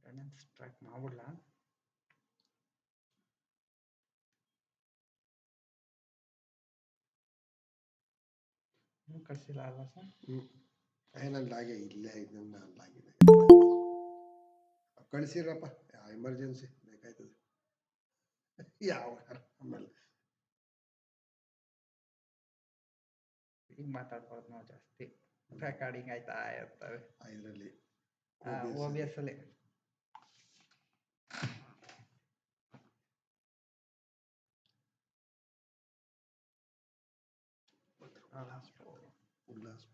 Attendance track ಮಾಡ್ಬಿಡ್ಲಾ? ಕಳಿಸಿಲ್ಲ ಅಲ್ವಾ sir? Final ಆಗಿ ಇಲ್ಲೇ ಇದನ್ನ ಆಗಿದೆ. ಕಳಿಸಿರಪ್ಪ, ಎಮರ್ಜೆನ್ಸಿ ಬೇಕಾಯ್ತದೆ ಯಾವ ಆಮೇಲೆ ಈಗ ಮಾತಾಡ್ಬೋದು ನಾವು ಜಾಸ್ತಿ ರೆಕಾರ್ಡಿಂಗ್ ಆಯ್ತಾ ಇರ್ತವೆ ಇದರಲ್ಲಿ OBS ಅಲ್ಲಿ. Ullas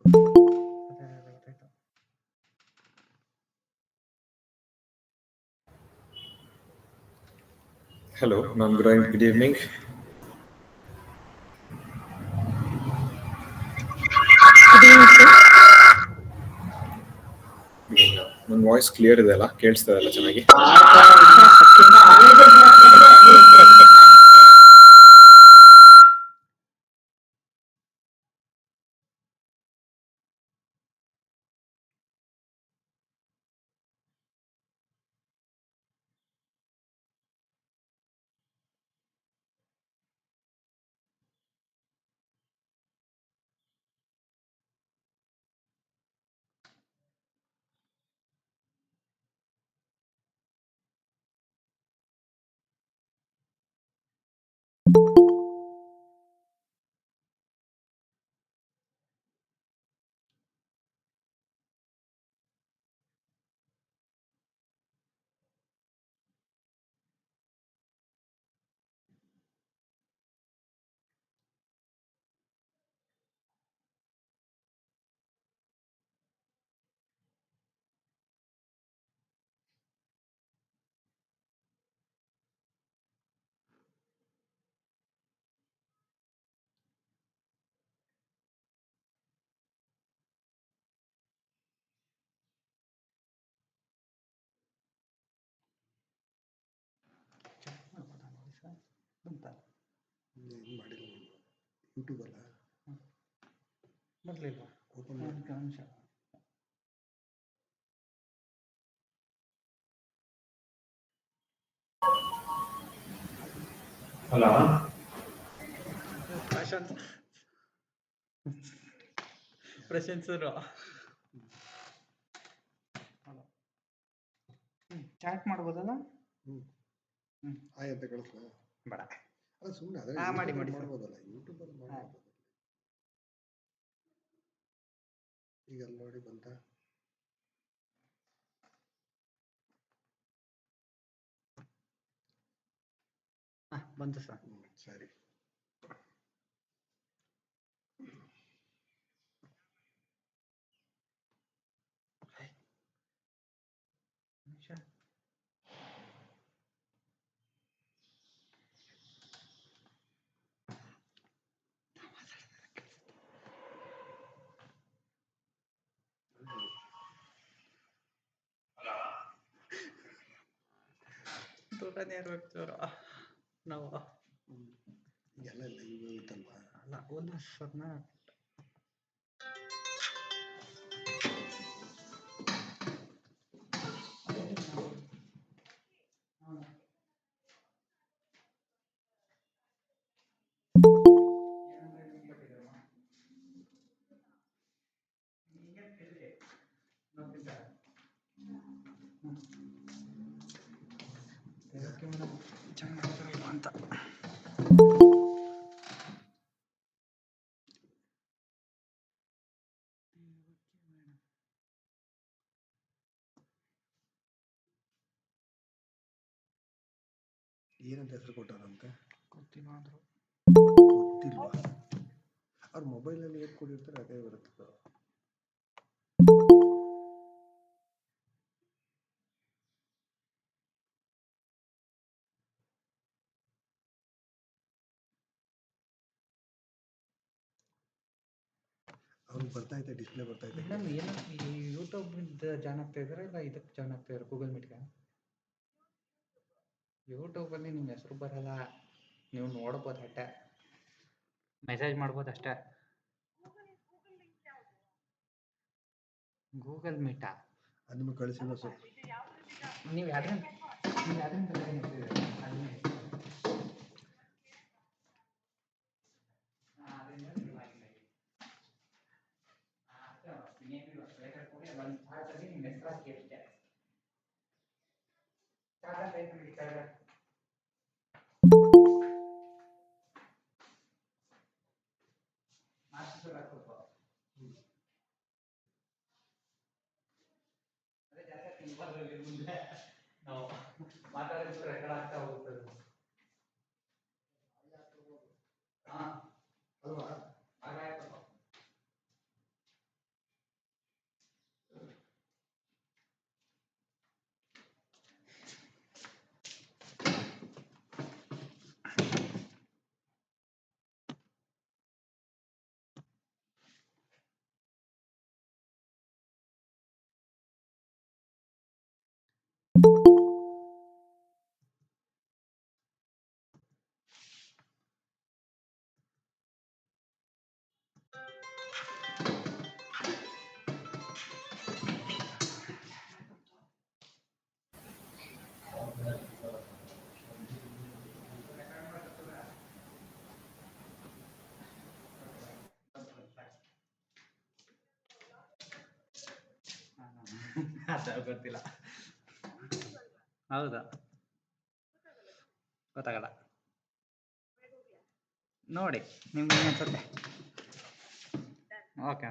Hello, good evening. ನನ್ನ ವಾಯ್ಸ್ ಕ್ಲಿಯರ್ ಇದೆ ಅಲ್ಲ? ಕೇಳಿಸ್ತದಲ್ಲ ಚೆನ್ನಾಗಿ? ಮಾಡಿಲ್ಲ ಯೂಟ್ಯೂಬ್ ಅಲ್ಲ ಬರ್ಲಿಲ್ವಾ? ಓಪನ್ ನಿಮಿಷ. ಹಲೋ ಪ್ರಶಾಂತ್ ಸರ್ ಚಾಟ್ ಮಾಡ್ಬೋದಲ್ಲ? ಆಯ್ತು ಕಳಿಸ್ಲ ಬೇಡ ಅಲ್ಲ ಸುಮ್ಮನೆ ಅದೇ ಮಾಡಿ ಮಾಡ್ಬೋದಲ್ಲ, ಯೂಟ್ಯೂಬಲ್ಲಿ ಮಾಡ್ಬೋದು. ಈಗ ಅಲ್ಲಿ ನೋಡಿ ಬಂತ ಬಂತು ಸರ್. ಸರಿ ದೂರನೇ ಇರ್ಬೇಕು ಚೂರು ನಾವು. ಎಲ್ಲ ಲೈವ್ ಇತ್ತಲ್ವಾ? ಅಲ್ಲ ಉಲ್ಲಾಸ್ ಸರ್ನ ಚೆನ್ನಾಗಿರಲ್ವಾ ಅಂತ. ಏನಂತ ಹೆಸರು ಕೊಟ್ಟಾರಂತೆ ಗೊತ್ತಿಲ್ಲ ಅಂದ್ರು. ಗೊತ್ತಿಲ್ವಾ? ಅವ್ರ ಮೊಬೈಲಲ್ಲಿ ಏನು ಕೊಟ್ಟಿರ್ತಾರೆ ಅದೇ ಬರುತ್ತೆ. ಅವ್ರಿಗೆ ಬರ್ತಾ ಇದೆ, ಡಿಸ್ಪ್ಲೇ ಬರ್ತಾ ಇದೆ. ಮೇಡಮ್ ಏನೋ ಈ ಯೂಟ್ಯೂಬ್ ಜಾಯ್ನ್ ಆಗ್ತಾ ಇದ್ದಾರೆ ಇಲ್ಲ ಇದಕ್ಕೆ ಜಾಯ್ನ್ ಆಗ್ತಾ ಇದ್ದಾರೆ ಗೂಗಲ್ ಮೀಟ್ಗೆ? ಯೂಟ್ಯೂಬಲ್ಲಿ ನಿಮ್ಮ ಹೆಸರು ಬರಲ್ಲ, ನೀವು ನೋಡ್ಬೋದು ಅಷ್ಟೇ, ಮೆಸೇಜ್ ಮಾಡ್ಬೋದು ಅಷ್ಟೇ. ಗೂಗಲ್ ಮೀಟಾ? ಅದು ನಿಮಗೆ ಕಳಿಸಿಲ್ಲ ಸರ್. ನೀವು ಯಾವ್ದ್ರಿಂದ ತಗೊಂಡಿದ್ದೀರಿ? ಅದನ್ನೇ ನಾವು ಮಾತಾಡಿದ್ರೆ ರೆಕಾರ್ಡ್ ಆಗ್ತಾ ಹೋಗ್ತದೆ. ಹಾಂ ಅಲ್ವಾ? ಹಾಗಾಯ್ತು. ಅದು ಗೊತ್ತಿಲ್ಲ. ಹೌದಾ? ಗೊತ್ತಾಗಲ್ಲ. ನೋಡಿ ನಿಮ್ಗೆ ಏನು ಅನ್ಸುತ್ತೆ? ಓಕೆ.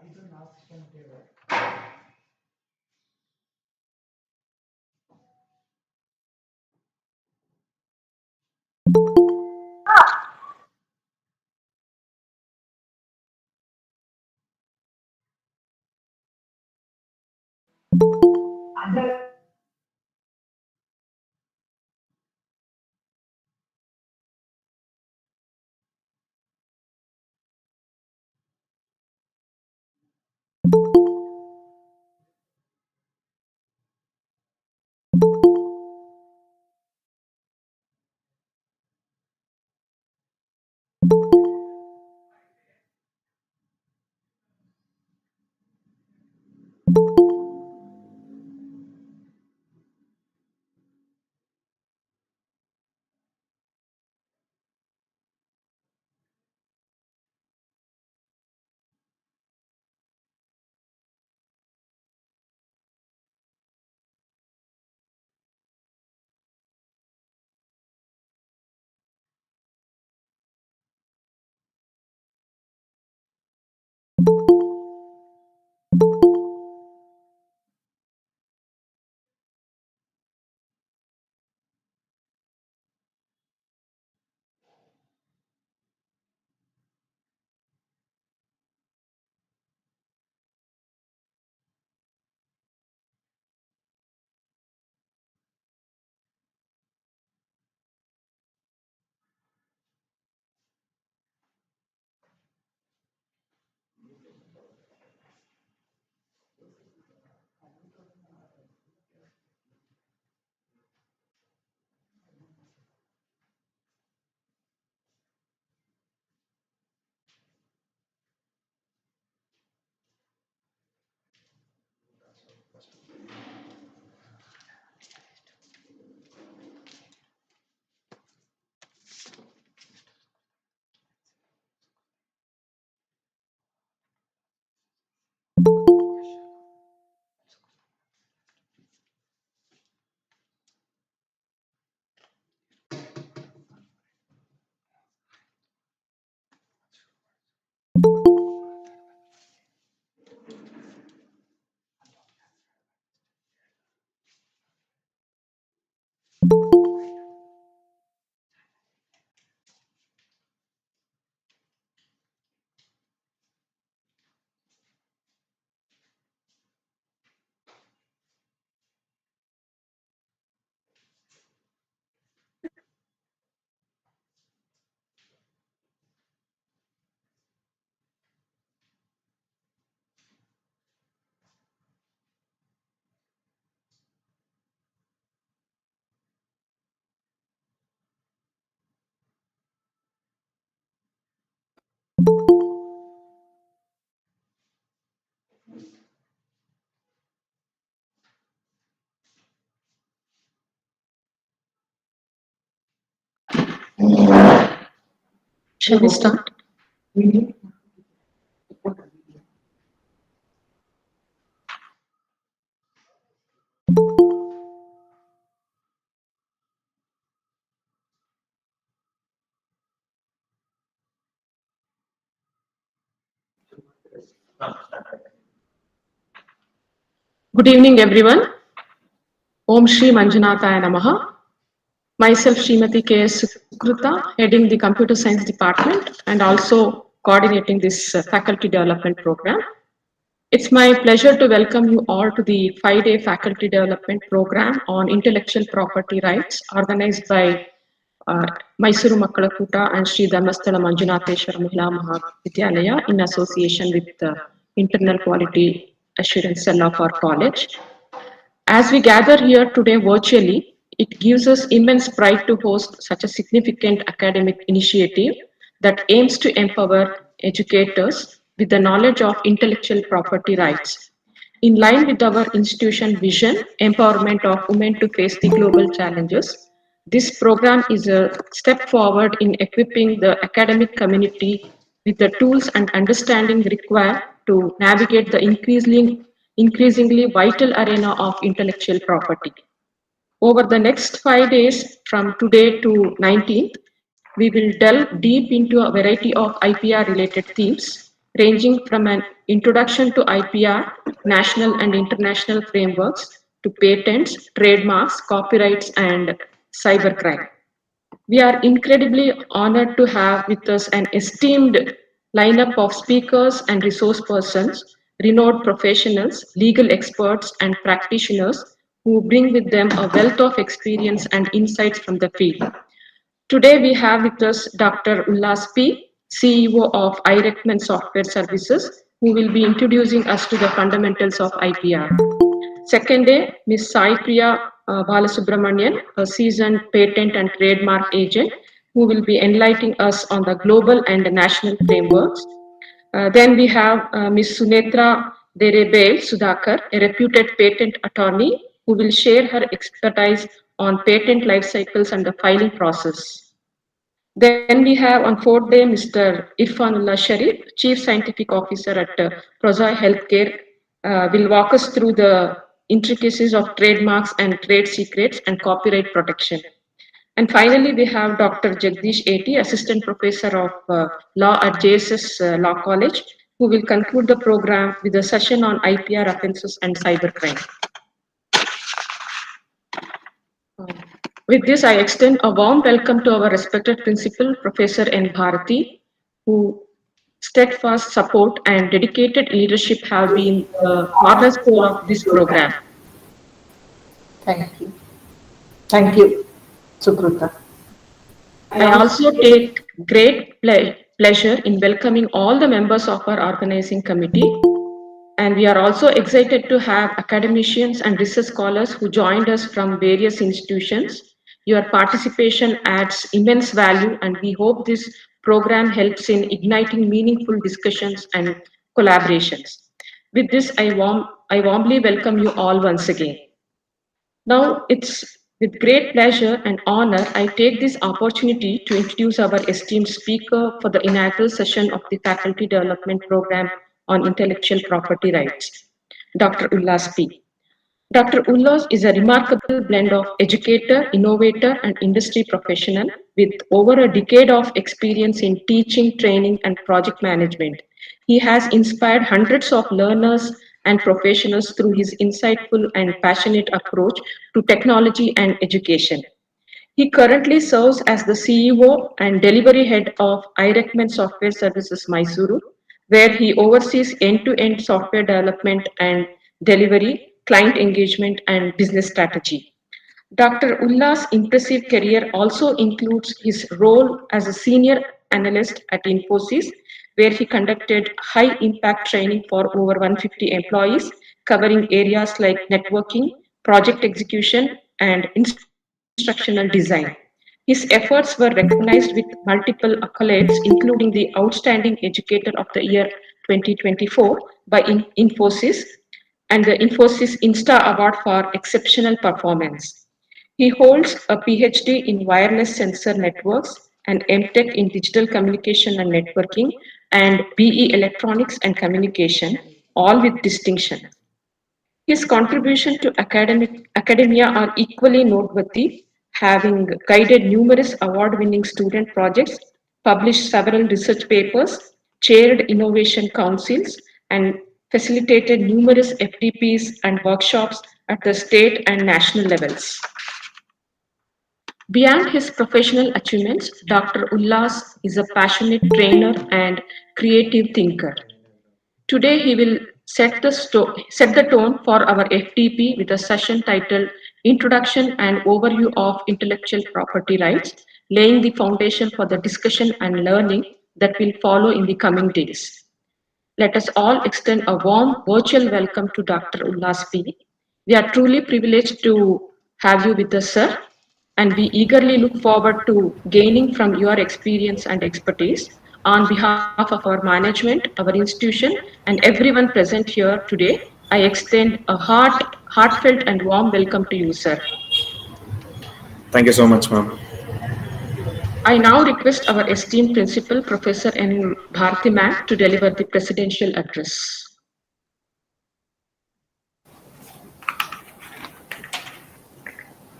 ಇದು ನಾವು system Shall we start? Good evening, everyone. Om Shri Manjunataya Namaha. Myself, Srimati K.S. Sukrita, heading the Computer Science Department and also coordinating this faculty development program. It's my pleasure to welcome you all to the 5-day faculty development program on intellectual property rights organized by uh, Mysuru Makkalakuta and Sri Dharmasthala Manjunatheshwara Mahila Mahavidyalaya in association with the Internal Quality Assurance Cell of our college. As we gather here today virtually, it gives us immense pride to host such a significant academic initiative that aims to empower educators with the knowledge of intellectual property rights. In line with our institution vision, empowerment of women to face the global challenges, this program is a step forward in equipping the academic community with the tools and understanding required to navigate the increasingly vital arena of intellectual property. Over the next 5 days, from today to 19th, we will delve deep into a variety of IPR related themes, ranging from an introduction to IPR, national and international frameworks, to patents, trademarks, copyrights, and cybercrime. We are incredibly honored to have with us an esteemed lineup of speakers and resource persons, renowned professionals, legal experts, and practitioners who bring with them a wealth of experience and insights from the field. Today we have with us Dr. Ullas P., CEO of iRecMan Software Services, who will be introducing us to the fundamentals of IPR. Second day, Ms. Sai Priya Balasubramanian, a seasoned patent and trademark agent, who will be enlightening us on the global and national frameworks. Then we have Ms. Sunetra Derebel Sudhakar, a reputed patent attorney, who will share her expertise on patent life cycles and the filing process. Then we have on fourth day Mr. Irfanullah Sharif, Chief Scientific Officer at Prozai Healthcare, will walk us through the intricacies of trademarks and trade secrets and copyright protection. And finally, we have Dr. Jagdish A.T., Assistant Professor of Law at JSS Law College, who will conclude the program with a session on IPR offenses and cybercrime. With this, I extend a warm welcome to our respected principal, Professor N. Bharati, whose steadfast support and dedicated leadership have been the cornerstone of this program. Thank you. Thank you, Sukrita. I also take great pleasure in welcoming all the members of our organizing committee. And we are also excited to have academicians and research scholars who joined us from various institutions. Your participation adds immense value, and we hope this program helps in igniting meaningful discussions and collaborations. With this, I warmly welcome you all once again. Now, it's with great pleasure and honor I take this opportunity to introduce our esteemed speaker for the inaugural session of the Faculty Development Program on Intellectual Property Rights, Dr. Ullas P. Dr. Ullas is a remarkable blend of educator, innovator, and industry professional with over a decade of experience in teaching, training, and project management. He has inspired hundreds of learners and professionals through his insightful and passionate approach to technology and education. He currently serves as the CEO and delivery head of iRecMan Software Services Mysuru, where he oversees end-to-end software development and delivery, client engagement, and business strategy. Dr. Ullas' impressive career also includes his role as a senior analyst at Infosys, where he conducted high impact training for over 150 employees, covering areas like networking, project execution, and instructional design. His efforts were recognized with multiple accolades, including the Outstanding Educator of the Year 2024 by Infosys and the Infosys Insta Award for Exceptional Performance. He holds a PhD in wireless sensor networks and MTech in Digital Communication and Networking, and BE Electronics and Communication, all with distinction. His contribution to academia are equally noteworthy, having guided numerous award-winning student projects, published several research papers, chaired innovation councils, and facilitated numerous FTPs and workshops at the state and national levels. Beyond his professional achievements, Dr. Ullas is a passionate trainer and creative thinker. Today, he will set the tone for our FTP with a session titled Introduction and Overview of Intellectual Property Rights, laying the foundation for the discussion and learning that will follow in the coming days. Let us all extend a warm virtual welcome to Dr. Ullas P. We are truly privileged to have you with us, sir, and we eagerly look forward to gaining from your experience and expertise. On behalf of our management, our institution, and everyone present here today, I extend a heartfelt and warm welcome to you, sir. Thank you so much, ma'am. I now request our esteemed principal, Professor N. Bharti ma'am, to deliver the presidential address.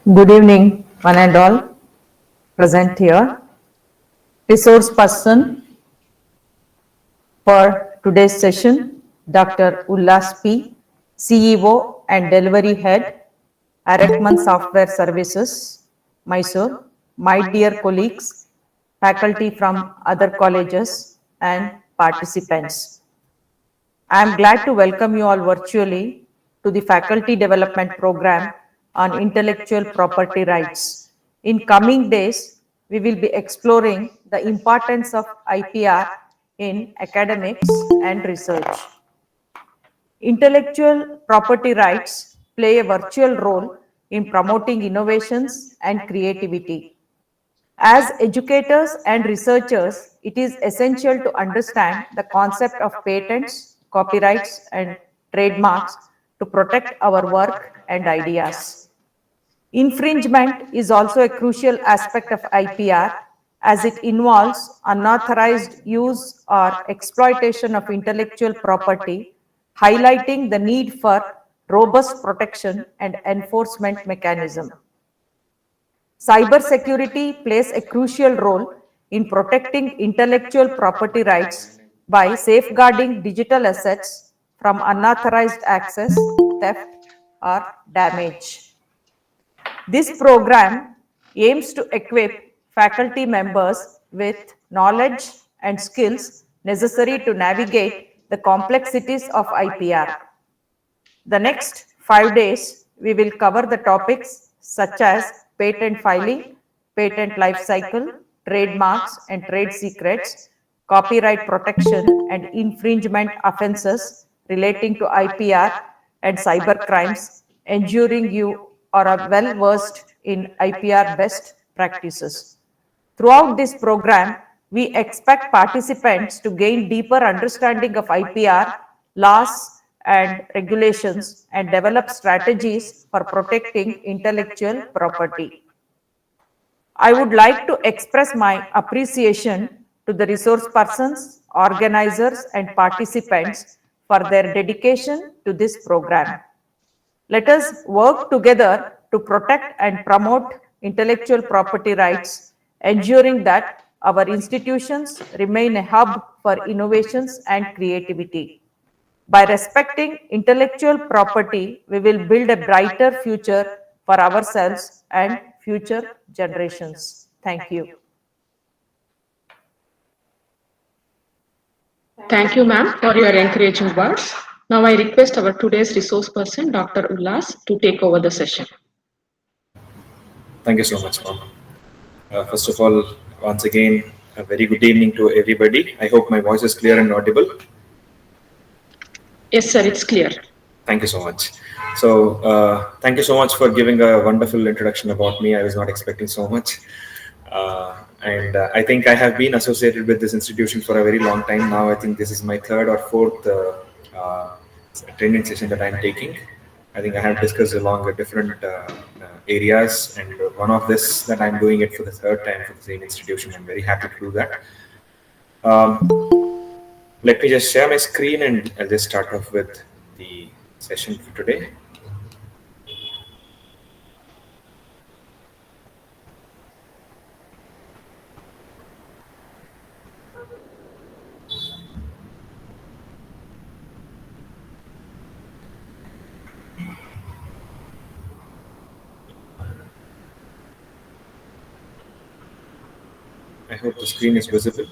Good evening, one and all present here. Resource person for today's session, Dr. Ullas P, CEO and Delivery Head, iRecMan Software Services, Mysuru. My dear colleagues, faculty from other colleges and participants. I am glad to welcome you all virtually to the Faculty Development Program on Intellectual Property Rights. In coming days, we will be exploring the importance of IPR in academics and research. Intellectual property rights play a virtual role in promoting innovations and creativity. As educators and researchers, it is essential to understand the concept of patents, copyrights, and trademarks to protect our work and ideas. Infringement is also a crucial aspect of IPR as it involves unauthorized use or exploitation of intellectual property, highlighting the need for robust protection and enforcement mechanism. Cybersecurity plays a crucial role in protecting intellectual property rights by safeguarding digital assets from unauthorized access, theft, or damage. This program aims to equip faculty members with knowledge and skills necessary to navigate the complexities of IPR. The next 5 days, we will cover the topics such as patent filing, patent life cycle, trademarks and trade secrets, copyright protection and infringement offenses relating to IPR and cyber crimes, ensuring you are well versed in IPR best practices. Throughout this program, we expect participants to gain deeper understanding of IPR, laws, and regulations and develop strategies for protecting intellectual property. I would like to express my appreciation to the resource persons, organizers, and participants for their dedication to this program. Let us work together to protect and promote intellectual property rights, ensuring that our institutions remain a hub for innovations and creativity. By respecting intellectual property, we will build a brighter future for ourselves and future generations. Thank you. Thank you, ma'am, for your encouraging words. Now I request our today's resource person, Dr. Ullas, to take over the session. Thank you so much, ma'am. First of all, once again, a very good evening to everybody. I hope my voice is clear and audible. Yes, sir, it's clear. Thank you so much. So, thank you so much for giving a wonderful introduction about me. I was not expecting so much. And I think I have been associated with this institution for a very long time now. I think this is my third or fourth training session that I'm taking. I think I have discussed along the different areas, and one of this that I'm doing it for the third time for the same institution. I'm very happy to do that. Um, Let me just share my screen and I'll just start off with the session for today. I hope the screen is visible.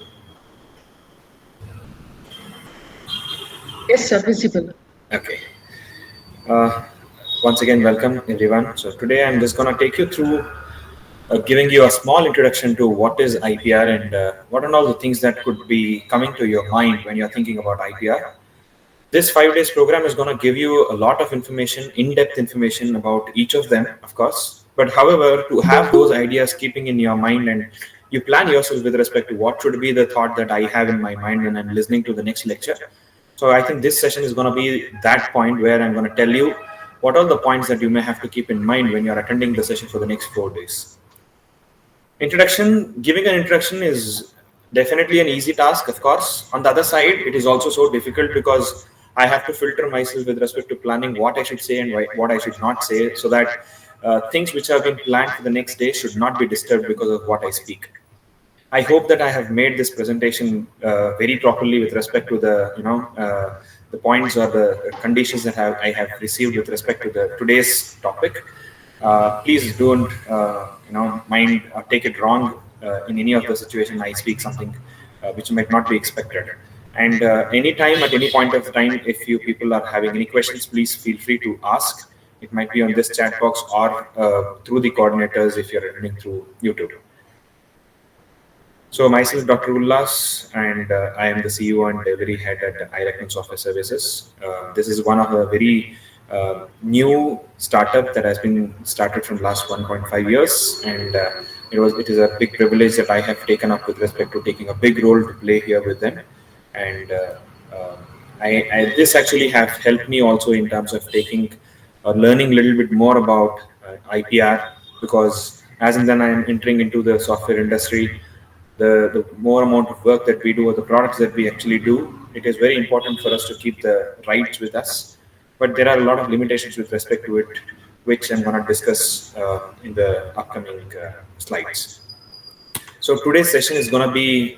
Yes, sir, visible. Okay. Uh, Once again, welcome everyone. So today I'm just gonna take you through giving you a small introduction to what is IPR and what are all the things that could be coming to your mind when you're thinking about IPR. This 5 days program is going to give you a lot of information, in-depth information about each of them, of course. But however, to have those ideas keeping in your mind and you plan yourself with respect to what should be the thought that I have in my mind when I'm listening to the next lecture. So I think this session is going to be that point where I'm going to tell you what are the points that you may have to keep in mind when you're attending the session for the next 4 days. Giving an introduction is definitely an easy task, of course. On the other side, it is also so difficult because I have to filter myself with respect to planning what I should say and what I should not say, so that things which have been planned for the next day should not be disturbed because of what I speak. I hope that I have made this presentation very properly with respect to the points or the conditions that I have received with respect to the today's topic. Please don't mind or take it wrong in any of the situation I speak something which might not be expected. And anytime at any point of time, if you people are having any questions, please feel free to ask. It might be on this chat box or through the coordinators if you're attending through YouTube. So myself, Dr. Ullas, and I am the CEO and delivery head at iRecMan Software Services. This is one of a very new startup that has been started from last 1.5 years, and it is a big privilege that I have taken up with respect to taking a big role to play here with them, and uh, this actually have helped me also in terms of taking or learning a little bit more about IPR, because as and then I am entering into the software industry, the more amount of work that we do or the products that we actually do, it is very important for us to keep the rights with us. But there are a lot of limitations with respect to it, which I'm going to discuss in the upcoming slides. So today's session is going to be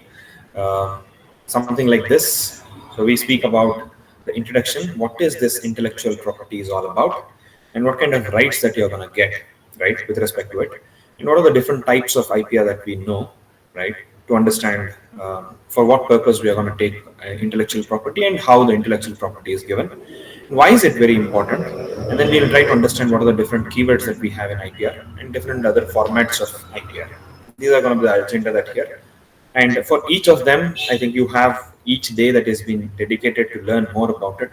something like this. So we speak about the introduction, what is this intellectual property is all about, and what kind of rights that you're going to get, right, with respect to it, and what are the different types of IPR that we know, right, to understand for what purpose we are going to take intellectual property and how the intellectual property is given, why is it very important, and then we'll try to understand what are the different keywords that we have in IPR and different other formats of IPR. These are going to be the agenda that here. And for each of them, I think you have each day that is being dedicated to learn more about it,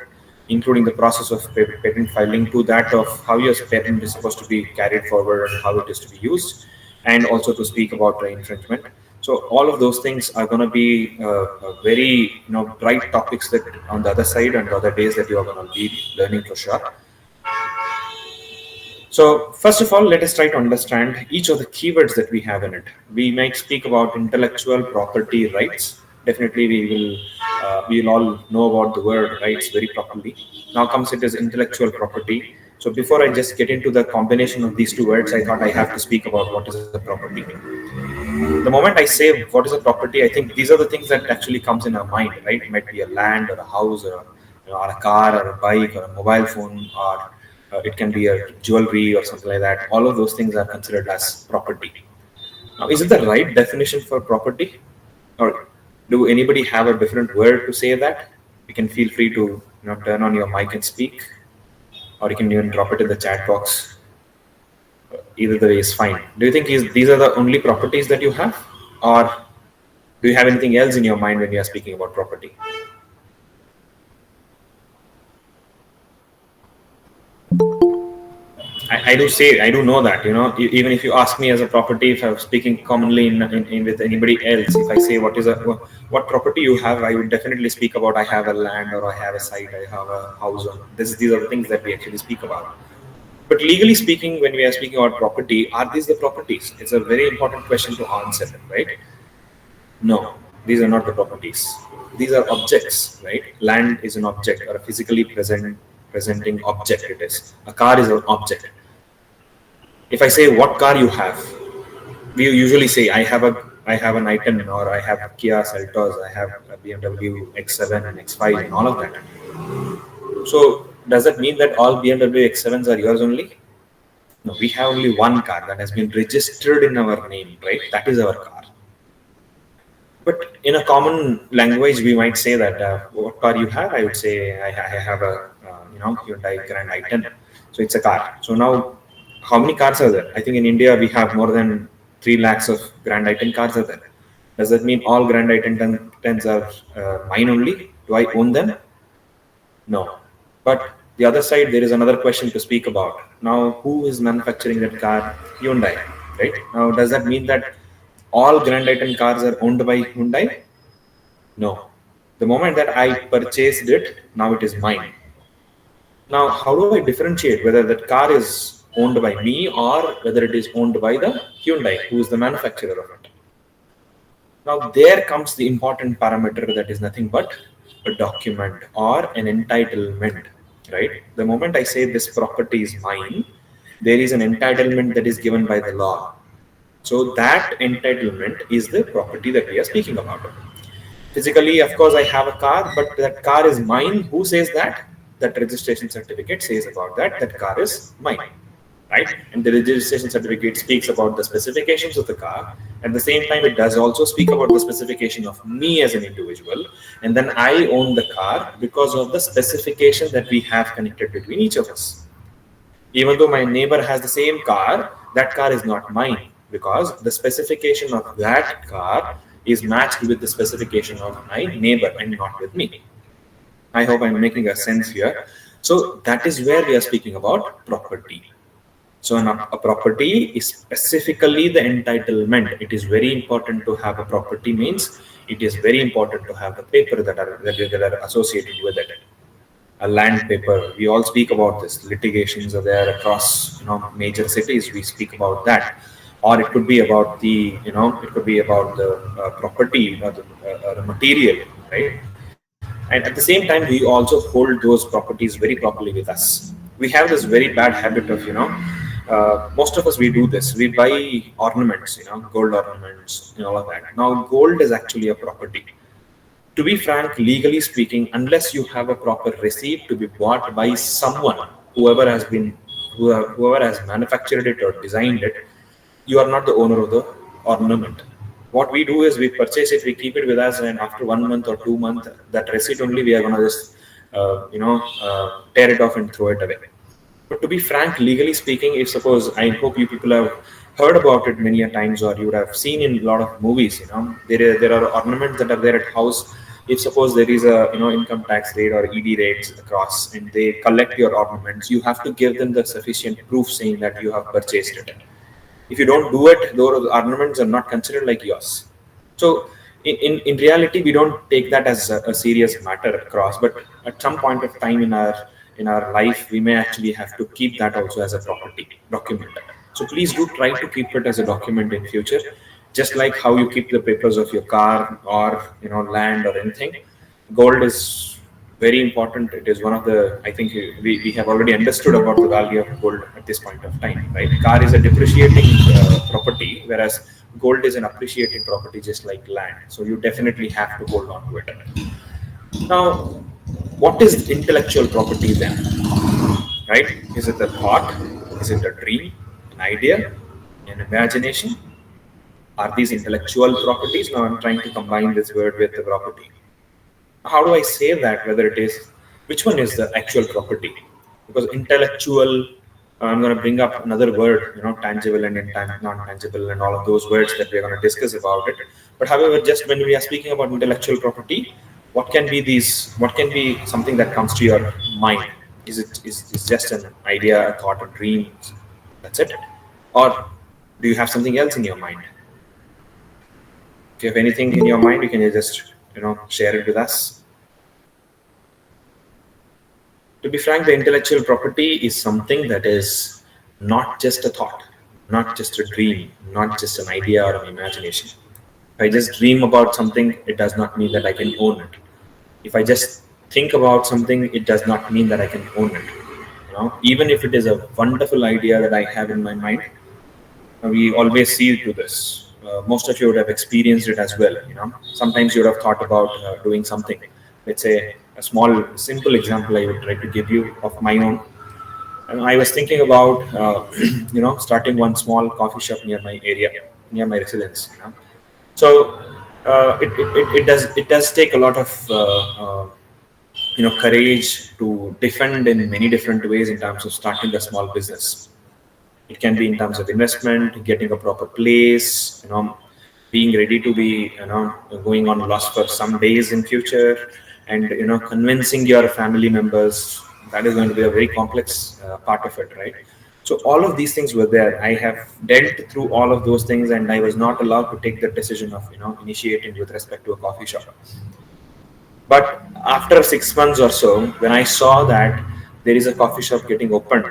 including the process of patent filing to that of how your patent is supposed to be carried forward and how it is to be used, and also to speak about the infringement. So all of those things are going to be very bright topics that on the other side and the other days that you are going to be learning for sure. So first of all, let us try to understand each of the keywords that we have in it. We might speak about intellectual property rights. Definitely, we will all know about the word rights very properly. Now comes it as intellectual property. So before I just get into the combination of these two words, I thought I have to speak about what is a property. The moment I say what is a property, I think these are the things that actually comes in our mind, right? It might be a land or a house or a car or a bike or a mobile phone, or it can be a jewelry or something like that. All of those things are considered as property. Now, is it the right definition for property, or do anybody have a different word to say that? You can feel free to turn on your mic and speak, or you can even drop it in the chat box. Either the way is fine. Do you think these are the only properties that you have, or do you have anything else in your mind when you are speaking about property? I do know that, even if you ask me as a property, if I'm speaking commonly in with anybody else, if I say what property you have, I would definitely speak about I have a land or I have a site, I have a house. These are the things that we actually speak about. But legally speaking, when we are speaking about property, are these the properties? It's a very important question to answer, right? No, these are not the properties. These are objects, right? Land is an object or a physically presenting object. It is. A car is an object. If I say what car you have, we usually say I have an item, or I have Kia Seltos, I have a BMW X7 and X5 and all of that. So does that mean that all BMW X7s are yours only? No, we have only one car that has been registered in our name, right? That is our car. But in a common language, we might say that what car you have? I would say I have a Hyundai Grand i10. So it's a car. So now, how many cars are there? I think in India we have more than 3 lakhs of Grand i10 cars are there. Does that mean all Grand i10s are mine only? Do I own them? No. But the other side, there is another question to speak about. Now, who is manufacturing that car? Hyundai, right? Now, does that mean that all Grand i10 cars are owned by Hyundai? No. The moment that I purchased it, now it is mine. Now, how do I differentiate whether that car is owned by me or whether it is owned by the Hyundai, who is the manufacturer of it? Now, there comes the important parameter that is nothing but a document or an entitlement, right? The moment I say this property is mine, there is an entitlement that is given by the law. So that entitlement is the property that we are speaking about. Physically, of course, I have a car, but that car is mine. Who says that? That registration certificate says about that car is mine, right? And the registration certificate speaks about the specifications of the car. At the same time, it does also speak about the specification of me as an individual. And then I own the car because of the specification that we have connected between each of us. Even though my neighbor has the same car, that car is not mine because the specification of that car is matched with the specification of my neighbor and not with me. I hope I'm making a sense here. So that is where we are speaking about property. So a property is specifically the entitlement. It is very important to have a property means it is very important to have the paper that are associated with it. A land paper. We all speak about this. Litigations are there across major cities. We speak about that, or it could be about the property or the material, right? And at the same time, we also hold those properties very properly with us. We have this very bad habit of most of us, we do this. We buy ornaments, gold ornaments and all of that. Now, gold is actually a property. To be frank, legally speaking, unless you have a proper receipt to be bought by someone, whoever has manufactured it or designed it, you are not the owner of the ornament. What we do is we purchase it, we keep it with us, and after 1 month or 2 months, that receipt only we are going to just tear it off and throw it away. But to be frank, legally speaking, if suppose, I hope you people have heard about it many a times, or you would have seen in a lot of movies, there are ornaments that are there at house. If suppose there is a income tax raid or ED raids across, and they collect your ornaments, you have to give them the sufficient proof saying that you have purchased it. If you don't do it, those ornaments are not considered like yours. So in reality, we don't take that as a serious matter across, but at some point of time in our life, we may actually have to keep that also as a property document. So please do try to keep it as a document in future, just like how you keep the papers of your car or land or anything. Gold is very important. It is one of the, I think we have already understood about the value of gold at this point of time, right? Car is a depreciating property, whereas gold is an appreciating property, just like land. So you definitely have to hold on to it. Now, what is intellectual property then, right? Is it a thought? Is it a dream, an idea, an imagination? Are these intellectual properties? Now I'm trying to combine this word with the property. How do I say that, whether it is, which one is the actual property? Because intellectual, I'm going to bring up another word, tangible and non-tangible and all of those words that we're going to discuss about it. But however, just when we are speaking about intellectual property, what can be something that comes to your mind? Is just an idea, a thought, a dream, That's it. Or do you have something else in your mind? If you have anything in your mind, you can just share it with us. To be frank, the intellectual property is something that is not just a thought, not just a dream, not just an idea or an imagination. If I just dream about something, it does not mean that I can own it. If I just think about something, it does not mean that I can own it. Even if it is a wonderful idea that I have in my mind, we always see to this. Most of you would have experienced it as well. Sometimes you would have thought about doing something. Let's say a small, simple example I would try to give you of my own. And I was thinking about, starting one small coffee shop near my area, near my residence. So it does take a lot of courage to defend in many different ways in terms of starting a small business. It can be in terms of investment, getting a proper place, being ready to be, going on loss for some days in future, and convincing your family members. That is going to be a very complex part of it, right? So all of these things were there. I have dealt through all of those things, and I was not allowed to take the decision of initiating with respect to a coffee shop. But after 6 months or so, when I saw that there is a coffee shop getting opened,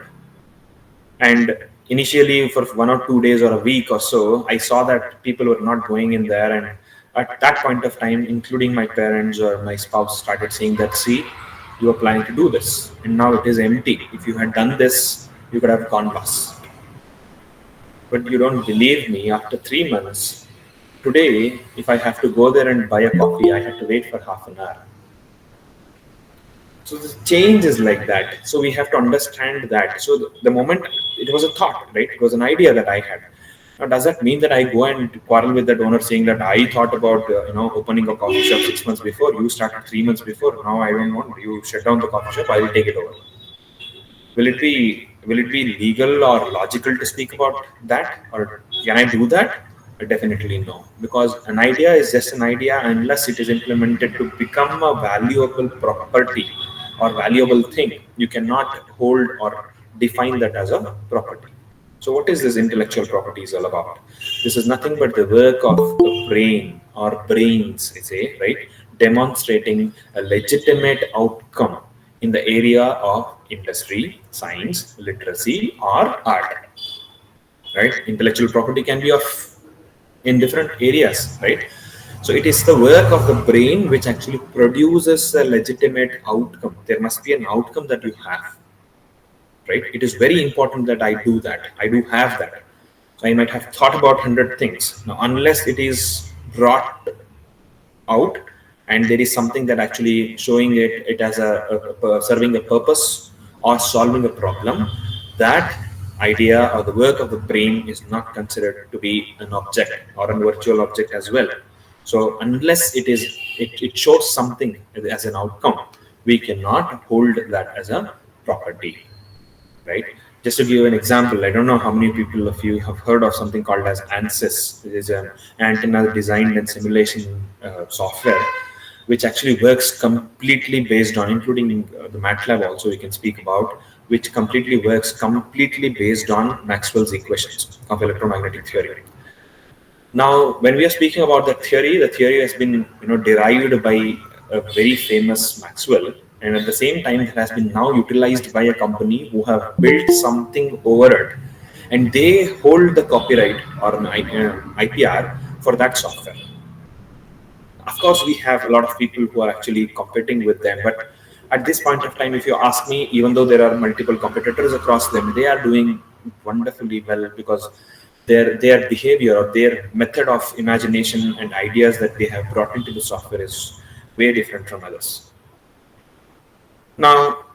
and initially for 1 or 2 days or a week or so, I saw that people were not going in there. And at that point of time, including my parents or my spouse, started saying that, see, you are planning to do this, and now it is empty. If you had done this, you could have gone lost. But you don't believe me, after 3 months, today, if I have to go there and buy a coffee, I have to wait for half an hour. So the change is like that. So we have to understand that. So the moment, it was a thought, right? It was an idea that I had. Now, does that mean that I go and quarrel with that owner saying that I thought about opening a coffee shop 6 months before, you started 3 months before, now I don't want, you shut down the coffee shop, I will take it over. Will it be legal or logical to speak about that, or can I do that? Definitely no, because an idea is just an idea unless it is implemented to become a valuable property or valuable thing. You cannot hold or define that as a property. So what is this intellectual property is all about? This is nothing but the work of the brain or brains, right? Demonstrating a legitimate outcome in the area of industry, science, literacy, or art. Right? Intellectual property can be in different areas, right? So it is the work of the brain which actually produces a legitimate outcome. There must be an outcome that you have, right? It is very important that I do that. I do have that. So I might have thought about 100 things. Now, unless it is brought out and there is something that actually showing it as serving a purpose or solving a problem, that idea or the work of the brain is not considered to be an object or a virtual object as well. So unless it shows something as an outcome, we cannot hold that as a property, right? Just to give you an example, I don't know how many people of you have heard of something called as ANSYS. It is an antenna design and simulation software, which actually works completely based on, including the MATLAB also we can speak about, which completely works completely based on Maxwell's equations of electromagnetic theory. Now, when we are speaking about the theory has been derived by a very famous Maxwell, and at the same time it has been now utilized by a company who have built something over it, and they hold the copyright or an IPR for that software. Of course, we have a lot of people who are actually competing with them, but at this point of time, if you ask me, even though there are multiple competitors across them, they are doing wonderfully well because their behavior or their method of imagination and ideas that they have brought into the software is way different from others. Now,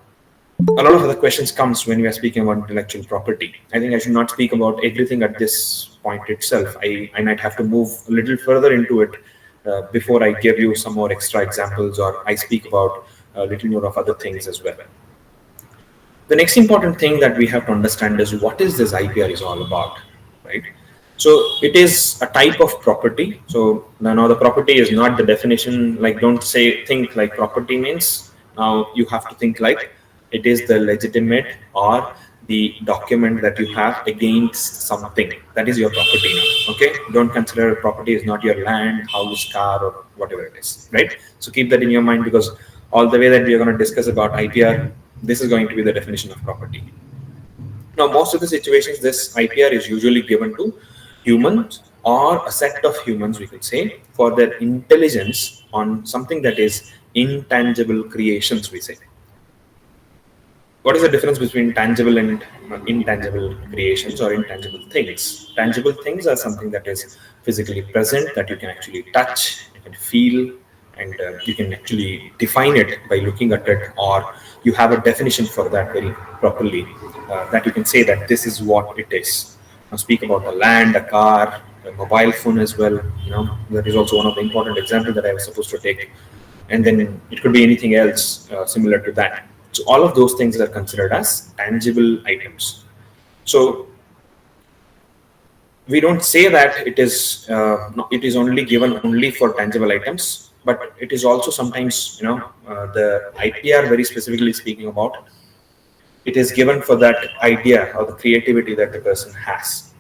a lot of other questions comes when we are speaking about intellectual property. I think I should not speak about everything at this point itself. I might have to move a little further into it before I give you some more extra examples or I speak about a little more of other things as well. The next important thing that we have to understand is what is this IPR is all about, right? So it is a type of property. So now the property is not the definition, like don't think like property means. Now you have to think like it is the legitimate or the document that you have against something that is your property now. Okay, don't consider property is not your land, house, car, or whatever it is, right? So keep that in your mind, because all the way that we are going to discuss about IPR, this is going to be the definition of property. Now, most of the situations, this IPR is usually given to humans or a set of humans, we could say, for their intelligence on something that is intangible creations, we say. What is the difference between tangible and intangible creations or intangible things? Tangible things are something that is physically present, that you can actually touch, you can feel, and you can actually define it by looking at it, or you have a definition for that very properly, that you can say that this is what it is. Now, speak about the land, a car, a mobile phone as well. That is also one of the important examples that I was supposed to take. And then it could be anything else similar to that. So all of those things are considered as tangible items. So we don't say that it is only given only for tangible items, but it is also sometimes the IPR, very specifically speaking about, it is given for that idea or the creativity that the person has.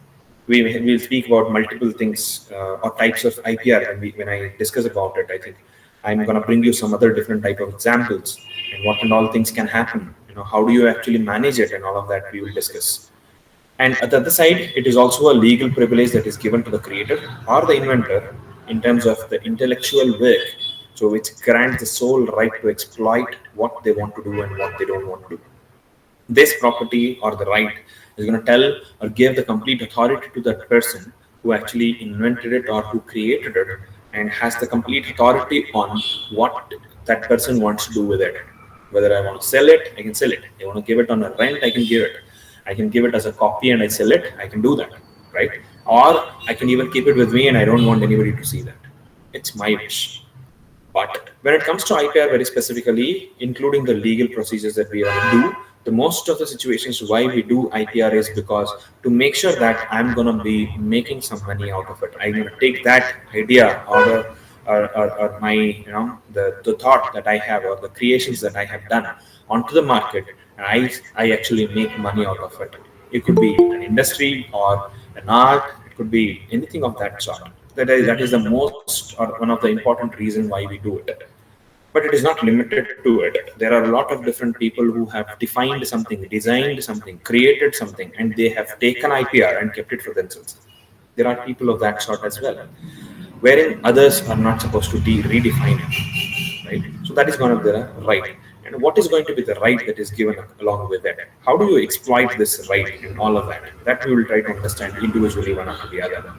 We'll speak about multiple things or types of IPR when I discuss about it. I think I'm going to bring you some other different type of examples and what and all things can happen. How do you actually manage it, and all of that we will discuss. And at the other side, it is also a legal privilege that is given to the creator or the inventor in terms of the intellectual work, so which grants the sole right to exploit what they want to do and what they don't want to do. This property or the right is going to tell or give the complete authority to that person who actually invented it or who created it, and has the complete authority on what that person wants to do with it. Whether I want to sell it, I can sell it. I want to give it on a rent, I can give it. I can give it as a copy and I sell it, I can do that, right? Or I can even keep it with me and I don't want anybody to see that. It's my wish. But when it comes to IPR very specifically, including the legal procedures that we do, the most of the situations why we do IPR is because to make sure that I'm going to be making some money out of it. I'm going to take that idea or my, the thought that I have or the creations that I have done onto the market, and I actually make money out of it. It could be an industry or an art. It could be anything of that sort. That is the most or one of the important reasons why we do it. But it is not limited to it. There are a lot of different people who have defined something, designed something, created something, and they have taken IPR and kept it for themselves. There are people of that sort as well, wherein others are not supposed to redefine it, right? So that is going to be the right. And what is going to be the right that is given along with that? How do you exploit this right and all of that? That we will try to understand individually one after the other.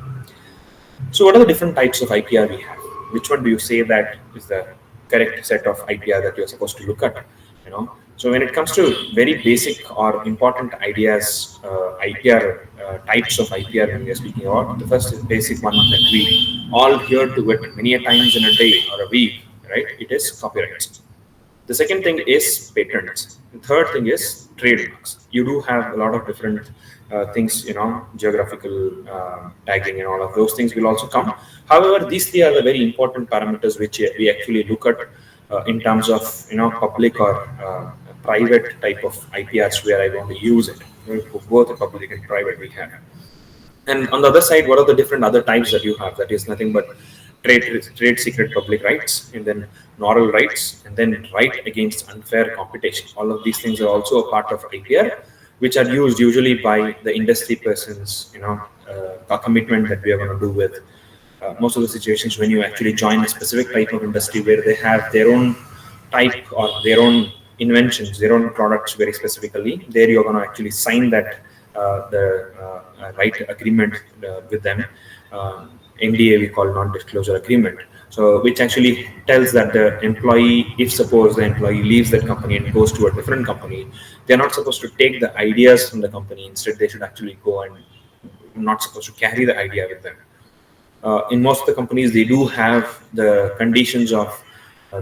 So what are the different types of IPR we have? Which one do you say that is the correct set of IPR that you're supposed to look at? So when it comes to very basic or important ideas, IPR types of IPR when we are speaking about, the first is basic one that we all hear to it many a times in a day or a week, right? It is copyrights. The second thing is patents. The third thing is trademarks. You do have a lot of different things, geographical tagging and all of those things will also come. However, these three are the very important parameters which we actually look at in terms of, public or private type of IPRs where I want to use it. Both public and private we have. And on the other side, what are the different other types that you have? That is nothing but trade secret public rights, and then moral rights, and then right against unfair competition. All of these things are also a part of IPR, which are used usually by the industry persons, a commitment that we are going to do with. Most of the situations when you actually join a specific type of industry where they have their own type or their own inventions, their own products very specifically, there you're going to actually sign that the right agreement with them. NDA we call non-disclosure agreement. So which actually tells that the employee, if suppose the employee leaves that company and goes to a different company, they're not supposed to take the ideas from the company. Instead, they should actually go and not supposed to carry the idea with them. In most of the companies, they do have the conditions of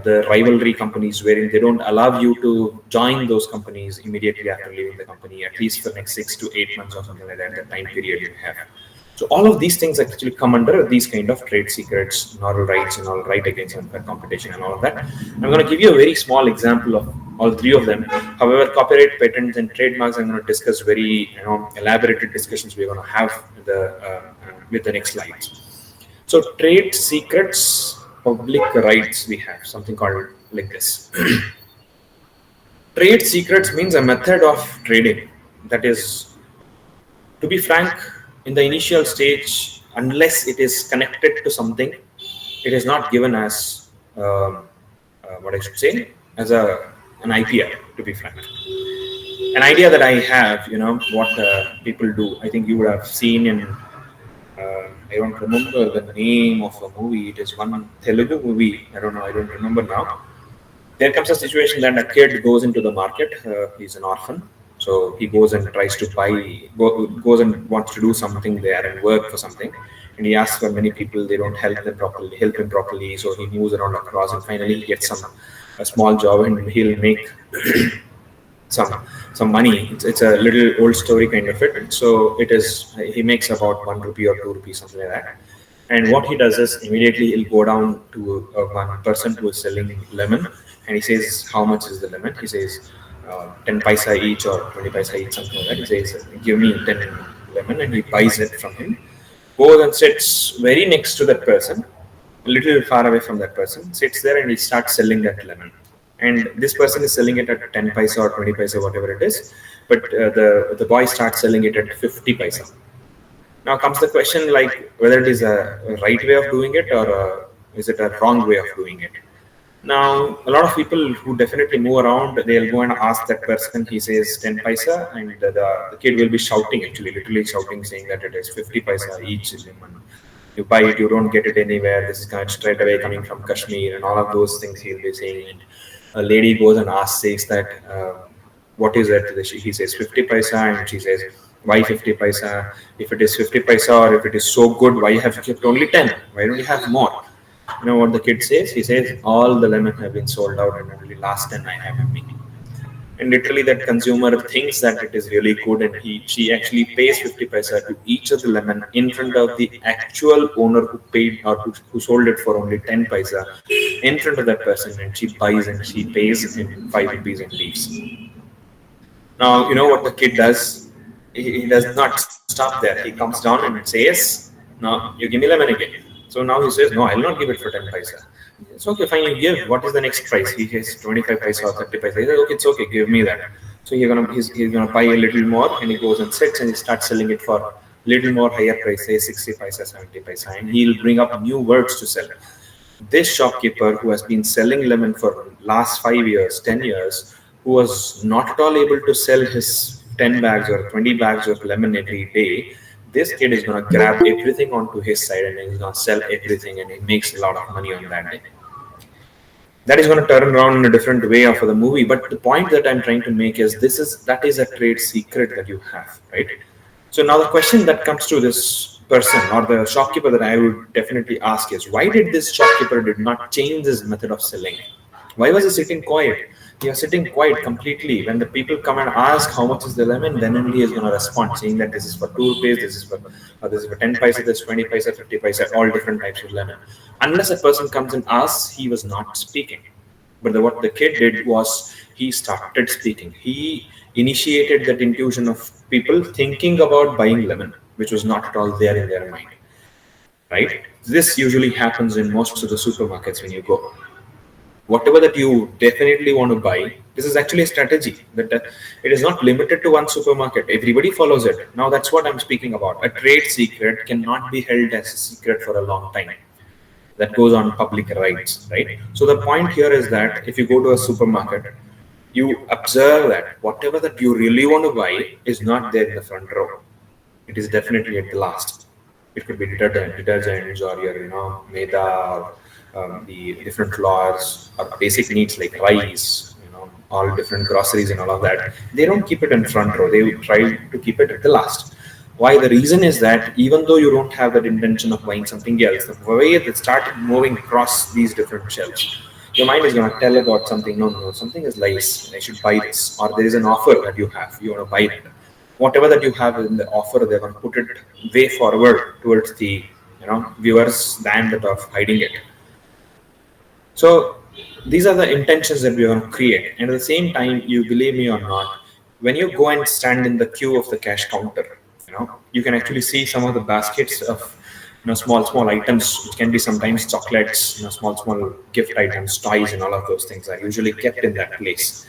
the rivalry companies wherein they don't allow you to join those companies immediately after leaving the company, at least for the next 6 to 8 months or something like that, the time period you have. So all of these things actually come under these kind of trade secrets, moral rights, and all right against unfair competition and all of that. I'm going to give you a very small example of all three of them. However, copyright, patents, and trademarks, I'm going to discuss very elaborated discussions we're going to have with the next slides. So trade secrets, public rights, we have something called like this. Trade secrets means a method of trading that is, to be frank, in the initial stage, unless it is connected to something, it is not given as what I should say, as an IPR. To be frank, an idea that I have, what people do. I think you would have seen in. I don't remember the name of a movie. It is one Telugu movie. I don't know. I don't remember now. There comes a situation that a kid goes into the market. He's an orphan, so he goes and tries to goes and wants to do something there and work for something. And he asks for many people. They don't help him properly. So he moves around across, and finally he gets a small job, and he'll make some money. It's a little old story kind of it. So he makes about 1 rupee or 2 rupees, something like that. And what he does is immediately he'll go down to one person who is selling lemon, and he says, how much is the lemon? He says 10 paisa each or 20 paisa each, something like that. He says, give me 10 lemon, and he buys it from him, goes and sits very next to that person, a little far away from that person, sits there, and he starts selling that lemon. And this person is selling it at 10 paisa or 20 paisa, whatever it is, but the boy starts selling it at 50 paisa. Now comes the question, like, whether it is a right way of doing it, or is it a wrong way of doing it. Now, a lot of people who definitely move around, they'll go and ask that person. He says 10 paisa, and the kid will be shouting, actually, literally shouting, saying that it is 50 paisa each lemon. You buy it, you don't get it anywhere. This is kind of straight away coming from Kashmir, and all of those things he'll be saying. And a lady goes and says that, what is it? He says 50 paisa, and she says, why 50 paisa? If it is 50 paisa, or if it is so good, why have you kept only 10? Why don't you have more? You know what the kid says? He says, all the lemon have been sold out, and only last 10 I have with me. And literally that consumer thinks that it is really good, and she actually pays 50 paisa to each of the lemon in front of the actual owner who paid, or who sold it for only 10 paisa, in front of that person, and she buys and she pays in 5 rupees and leaves. Now, you know what the kid does? He does not stop there. He comes down and says, no, you give me lemon again. So now he says, no, I'll not give it for 10 paisa. It's okay, fine, you give. What is the next price? He says 25 paisa or 30 paisa. He says, okay, it's okay, give me that. So he's gonna buy a little more, and he goes and sits, and he starts selling it for a little more higher price, say 60 paisa, 70 paisa, and he'll bring up new words to sell. This shopkeeper, who has been selling lemon for last 5 years, 10 years, who was not at all able to sell his 10 bags or 20 bags of lemon every day, this kid is going to grab everything onto his side, and he's going to sell everything, and he makes a lot of money on that day. That is going to turn around in a different way after the movie. But the point that I'm trying to make is that is a trade secret that you have, right? So now the question that comes to this person or the shopkeeper that I would definitely ask is, why did this shopkeeper did not change his method of selling? Why was he sitting quiet? He was sitting quiet completely. When the people come and ask how much is the lemon, then only he is going to respond, saying that this is for 2 rupees, this is for 10 paisa, this is 20 paisa, 50 paisa, all different types of lemon. Unless a person comes and asks, he was not speaking. But what the kid did was he started speaking. He initiated that intuition of people thinking about buying lemon, which was not at all there in their mind. Right? This usually happens in most of the supermarkets when you go. Whatever that you definitely want to buy, this is actually a strategy that it is not limited to one supermarket. Everybody follows it. Now that's what I'm speaking about. A trade secret cannot be held as a secret for a long time. That goes on public rights, right? So the point here is that if you go to a supermarket, you observe that whatever that you really want to buy is not there in the front row. It is definitely at the last. It could be detergents or your, maida, or the different flours or basic needs like rice, all different groceries and all of that. They don't keep it in front row. They try to keep it at the last. Why? The reason is that even though you don't have that intention of buying something else, the way that started moving across these different shelves, your mind is going to tell about something. No, something is nice. I should buy this. Or there is an offer that you have. You want to buy it. Whatever that you have in the offer, they're going to put it way forward towards the viewers than that of hiding it. So these are the intentions that we want to create. And at the same time, you believe me or not, when you go and stand in the queue of the cash counter, you can actually see some of the baskets of small items, which can be sometimes chocolates, small gift items, toys, and all of those things are usually kept in that place.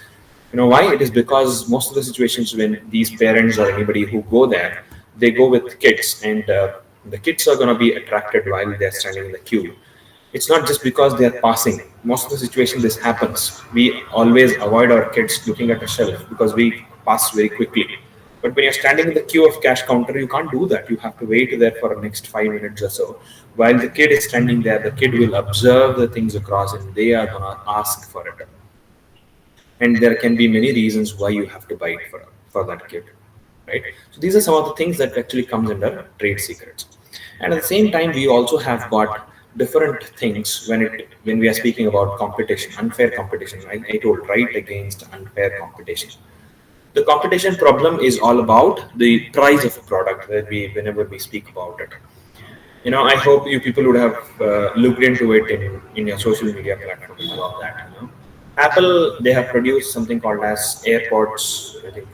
Why? It is because most of the situations when these parents or anybody who go there, they go with kids, and the kids are going to be attracted while they're standing in the queue. It's not just because they are passing. Most of the situation this happens. We always avoid our kids looking at a shelf because we pass very quickly. But when you're standing in the queue of cash counter, you can't do that. You have to wait there for the next 5 minutes or so. While the kid is standing there, the kid will observe the things across and they are gonna ask for it. And there can be many reasons why you have to buy it for that kid, right? So these are some of the things that actually comes under trade secrets. And at the same time, we also have got different things when we are speaking about competition, unfair competition. I told right against unfair competition. The competition problem is all about the price of a product that whenever we speak about it. I hope you people would have looked into it in your social media platforms about that. Apple, they have produced something called as AirPods. I think,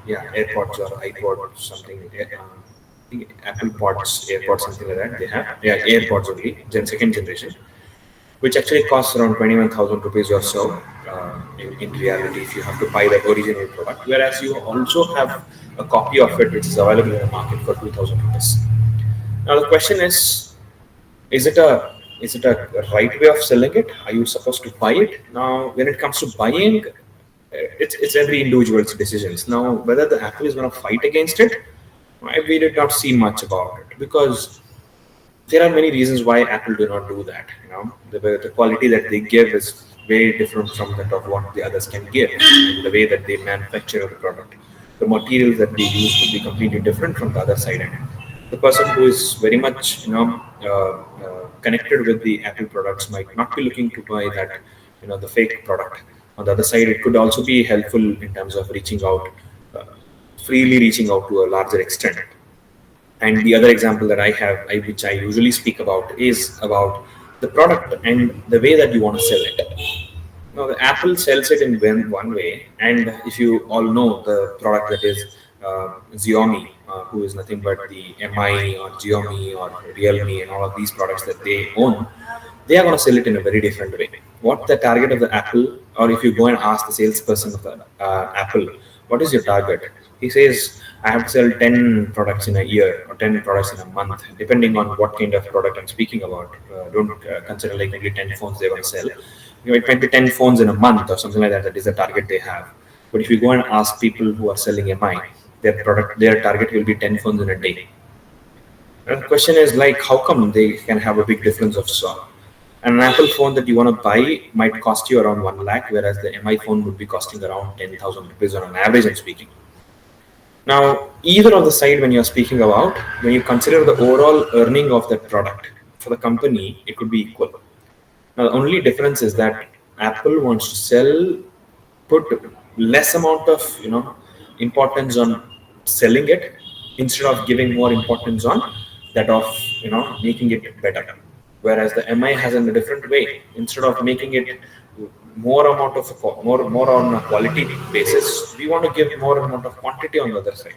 AirPods or iPod something. I think Apple Pods, AirPods, something like that. They have, AirPods only, second generation, which actually costs around 21,000 rupees or so. In reality, if you have to buy the original product, whereas you also have a copy of it which is available in the market for 2,000 rupees. Now the question is it a right way of selling it? Are you supposed to buy it? Now, when it comes to buying, it's every individual's decisions. Now, whether the Apple is going to fight against it, we did not see much about it because there are many reasons why Apple do not do that. The quality that they give is very different from that of what the others can give, and the way that they manufacture the product, the materials that they use could be completely different from the other side. And the person who is very much connected with the Apple products might not be looking to buy that the fake product. On the other side, it could also be helpful in terms of reaching out, freely reaching out to a larger extent. And the other example that I have, which I usually speak about, is about the product and the way that you want to sell it. Now, the Apple sells it in one way, and if you all know the product that is Xiaomi, who is nothing but the Mi or Xiaomi or Realme and all of these products that they own, they are going to sell it in a very different way. What the target of the Apple, or if you go and ask the salesperson of the Apple, what is your target? He says, I have to sell 10 products in a year or 10 products in a month, depending on what kind of product I'm speaking about. Don't consider like only 10 phones they want to sell. It might be 10 phones in a month or something like that. That is the target they have. But if you go and ask people who are selling Mi, their target will be 10 phones in a day. And the question is like, how come they can have a big difference of so? An Apple phone that you want to buy might cost you around 1 lakh, whereas the Mi phone would be costing around 10,000 rupees on an average, I'm speaking. Now, either of the side when you're speaking about, when you consider the overall earning of that product for the company, it could be equal. Now, the only difference is that Apple wants to put less amount of importance on selling it instead of giving more importance on that of making it better. Whereas the Mi has in a different way. Instead of making it more on a quality basis, we want to give more amount of quantity on the other side.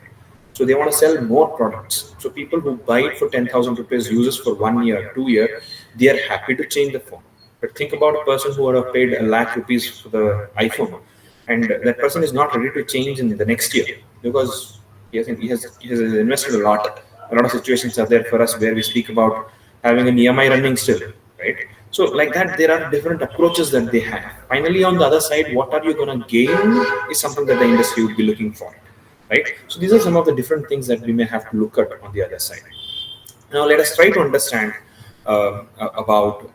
So they want to sell more products. So people who buy it for 10,000 rupees, uses for 1 year, 2 year, they are happy to change the phone. But think about a person who would have paid 1 lakh rupees for the iPhone, and that person is not ready to change in the next year because he has invested a lot. A lot of situations are there for us where we speak about having an EMI running still, right? So like that, there are different approaches that they have. Finally, on the other side, what are you going to gain is something that the industry would be looking for, right? So these are some of the different things that we may have to look at on the other side. Now, let us try to understand about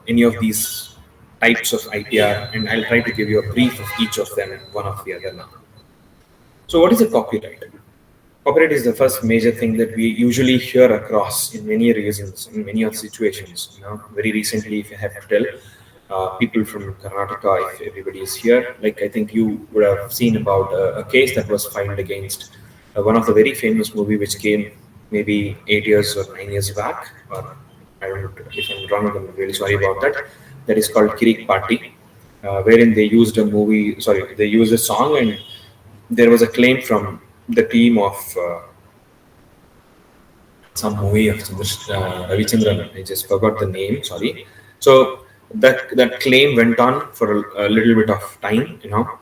any of these types of IPR, and I'll try to give you a brief of each of them, one of the other now. So what is a copyright? Copyright is the first major thing that we usually hear across in many reasons, in many of situations. Very recently, if you have to tell people from Karnataka, if everybody is here, like I think you would have seen about a case that was filed against one of the very famous movie which came maybe 8 years or 9 years back. Or I don't know if I'm wrong, I'm really sorry about that. that is called Kirik Party, wherein they used they used a song, and there was a claim from the team of some movie of Ravichandran. I just forgot the name. Sorry. So that claim went on for a little bit of time,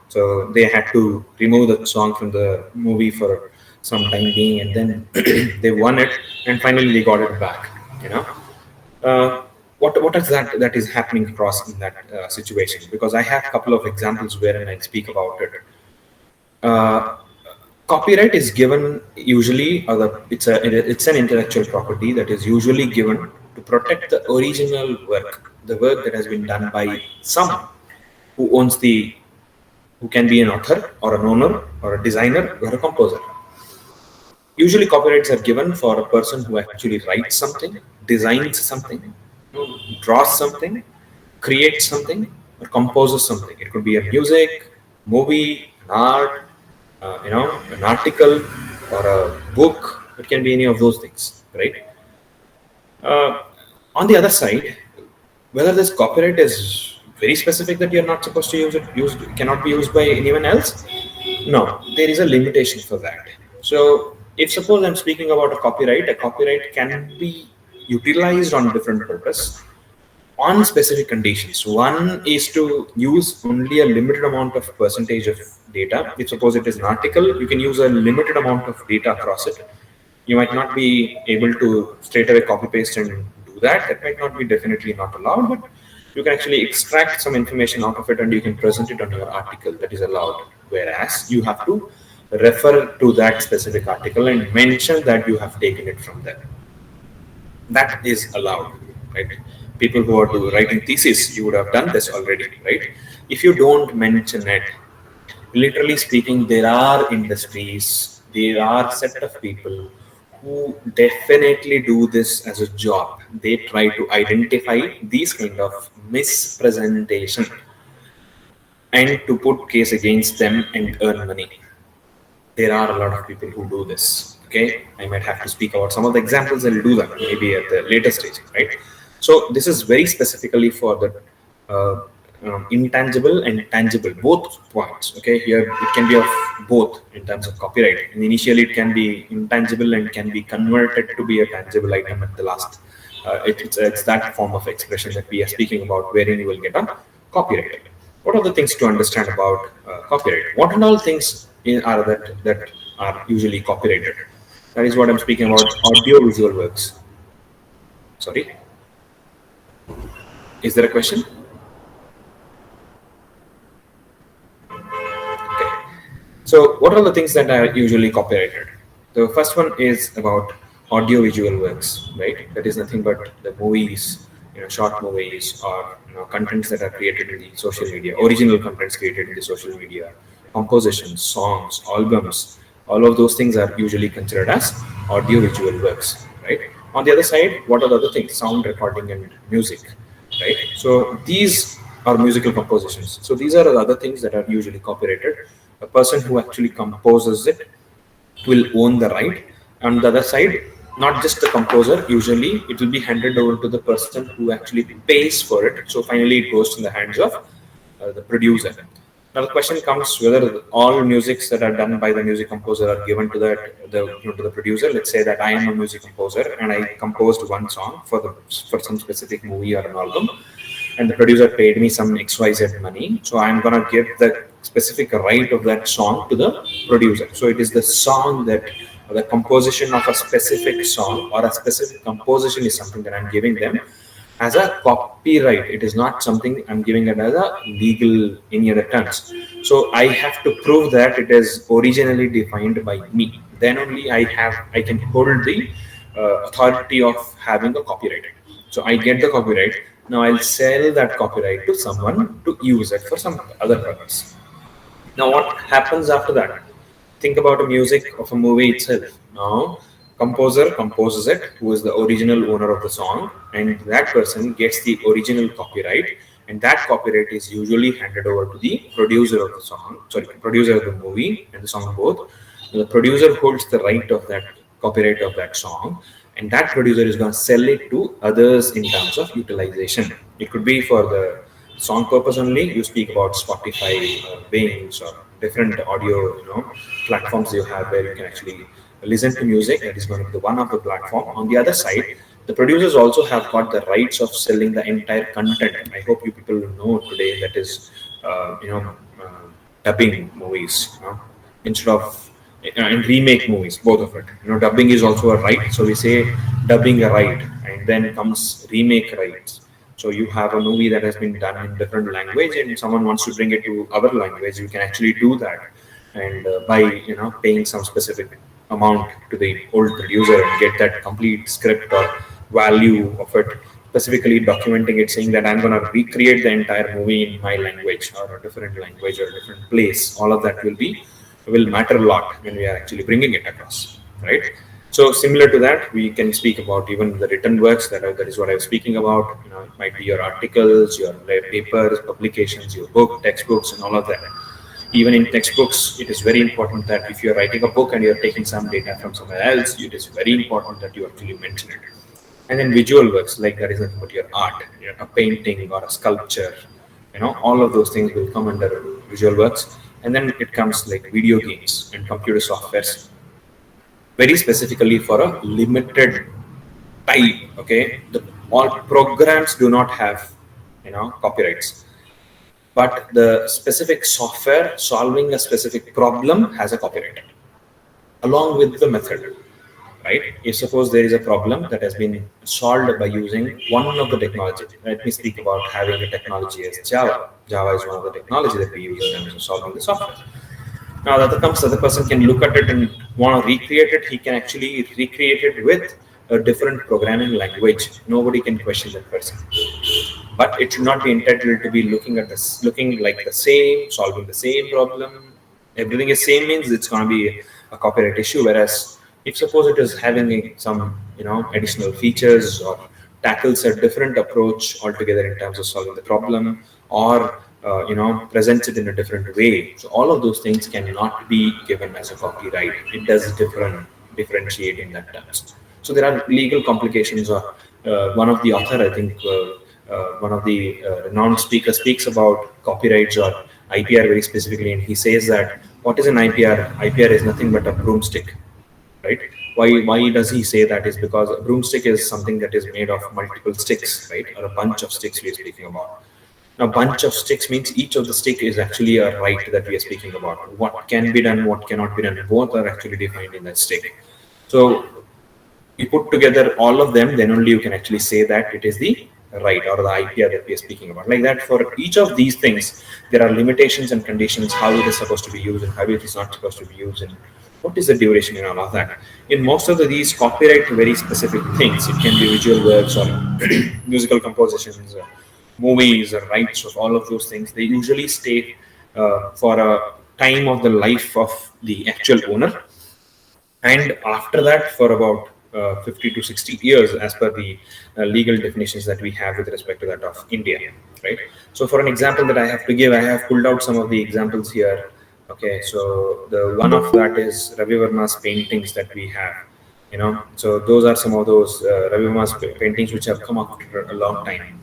So they had to remove the song from the movie for some time being, and then they won it, and finally they got it back. What is that is happening across in that situation? Because I have a couple of examples wherein I speak about it. Copyright is given usually, it's an intellectual property that is usually given to protect the original work, the work that has been done by someone who can be an author or an owner or a designer or a composer. Usually copyrights are given for a person who actually writes something, designs something, draws something, creates something, or composes something. It could be a music, movie, an art, an article or a book. It can be any of those things, right? On the other side, whether this copyright is very specific that you're not supposed to use it, cannot be used by anyone else. No, there is a limitation for that. So if suppose I'm speaking about a copyright can be utilized on different purpose on specific conditions. One is to use only a limited amount of percentage of data. If suppose it is an article, you can use a limited amount of data across it. You might not be able to straight away copy paste and do that. That might not be definitely not allowed, but you can actually extract some information out of it and you can present it on your article. That is allowed. Whereas you have to refer to that specific article and mention that you have taken it from there. That is allowed, right? People who are writing thesis, you would have done this already, right? If you don't mention it, literally speaking, there are industries, there are set of people who definitely do this as a job. They try to identify these kind of mispresentation and to put case against them and earn money. There are a lot of people who do this. Okay, I might have to speak about some of the examples. I'll do that maybe at the later stage, right? So this is very specifically for the intangible and tangible, both points. Okay, here it can be of both in terms of copyright. And initially, it can be intangible and can be converted to be a tangible item at the last. It's that form of expression that we are speaking about, wherein you will get a copyright. What are the things to understand about copyright? What and all things are that are usually copyrighted? That is what I'm speaking about. Audio-visual works. Sorry. Is there a question? Okay. So what are the things that are usually copyrighted? The first one is about audio-visual works, right? That is nothing but the movies, short movies or contents that are created in the social media, original contents created in the social media, compositions, songs, albums. All of those things are usually considered as audio-visual works, right? On the other side, what are the other things? Sound recording and music, right? So these are musical compositions. So these are the other things that are usually copyrighted. A person who actually composes it will own the right. On the other side, not just the composer, usually it will be handed over to the person who actually pays for it. So finally it goes in the hands of the producer. Now the question comes whether all musics that are done by the music composer are given to the producer. Let's say that I am a music composer and I composed one song for some specific movie or an album, and the producer paid me some XYZ money. So I'm gonna give the specific right of that song to the producer. So it is the song that the composition of a specific song or a specific composition is something that I'm giving them as a copyright. It is not something I'm giving it as a legal any other terms. So I have to prove that it is originally defined by me. Then only I can hold the authority of having a copyright. So I get the copyright. Now I'll sell that copyright to someone to use it for some other purpose. Now what happens after that? Think about the music of a movie itself. Now composer composes it, who is the original owner of the song, and that person gets the original copyright, and that copyright is usually handed over to the producer of the song, producer of the movie and the song both. The producer holds the right of that copyright of that song, and that producer is going to sell it to others in terms of utilization. It could be for the song purpose only. You speak about Spotify or Wings or different audio, platforms you have where you can actually listen to music. That is going to be the one of the platform. On the other side, the producers also have got the rights of selling the entire content. I hope you people know today that is, dubbing movies, instead of and remake movies, both of it. Dubbing is also a right. So we say dubbing a right, and then comes remake rights. So you have a movie that has been done in different language, and someone wants to bring it to our language. You can actually do that, and by paying some specific amount to the old producer and get that complete script or value of it, specifically documenting it, saying that I'm going to recreate the entire movie in my language or a different language or a different place. All of that will matter a lot when we are actually bringing it across, right? So similar to that, we can speak about even the written works. That is what I was speaking about. It might be your articles, your papers, publications, your book, textbooks, and all of that. Even in textbooks, it is very important that if you're writing a book and you're taking some data from somewhere else, it is very important that you actually mention it. And then visual works, like that is nothing but your art, a painting or a sculpture. All of those things will come under visual works. And then it comes like video games and computer softwares, very specifically for a limited time. Okay, all programs do not have copyrights, but the specific software solving a specific problem has a copyright along with the method, right? If suppose there is a problem that has been solved by using one of the technology, let me speak about having a technology as Java. Java is one of the technology that we use in terms of solving the software. Now the other person can look at it and want to recreate it. He can actually recreate it with a different programming language. Nobody can question that person. But it should not be entitled to be looking like the same, solving the same problem. Everything is same means it's going to be a copyright issue. Whereas if suppose it is having some additional features or tackles a different approach altogether in terms of solving the problem, or presents it in a different way. So all of those things cannot be given as a copyright. It does differentiate in that terms. So there are legal complications. Or one of the author, I think, one of the renowned speakers speaks about copyrights or IPR very specifically, and he says that what is an IPR? IPR is nothing but a broomstick, right? Why does he say that? Is because a broomstick is something that is made of multiple sticks, right? Or a bunch of sticks we are speaking about. Now, bunch of sticks means each of the stick is actually a right that we are speaking about. What can be done, what cannot be done, both are actually defined in that stick. So you put together all of them, then only you can actually say that it is the right or the IPR that we are speaking about. Like that, for each of these things, there are limitations and conditions, how it is supposed to be used and how it is not supposed to be used, and what is the duration and all of that. In most of these copyright very specific things, it can be visual works or musical compositions, movies, or rights of all of those things. They usually stay for a time of the life of the actual owner, and after that for about 50 to 60 years as per the legal definitions that we have with respect to that of India, right? So for an example that I have to give, I have pulled out some of the examples here. Okay, so the one of that is Ravi Verma's paintings that we have, so those are some of those Ravi Verma's paintings which have come after a long time.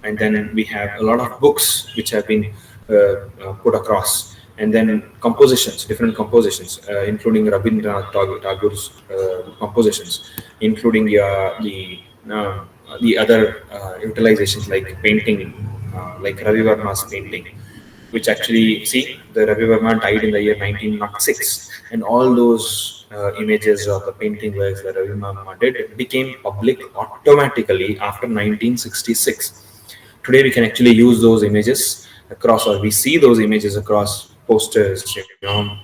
And then we have a lot of books which have been put across, and then compositions, different compositions, including Rabindranath Tagore's compositions, including the other utilizations like painting, like Ravi Verma's painting, which actually, see, the Ravi Verma died in the year 1906, and all those images of the painting works that Ravi Verma did became public automatically after 1966. Today we can actually use those images across, or we see those images across posters,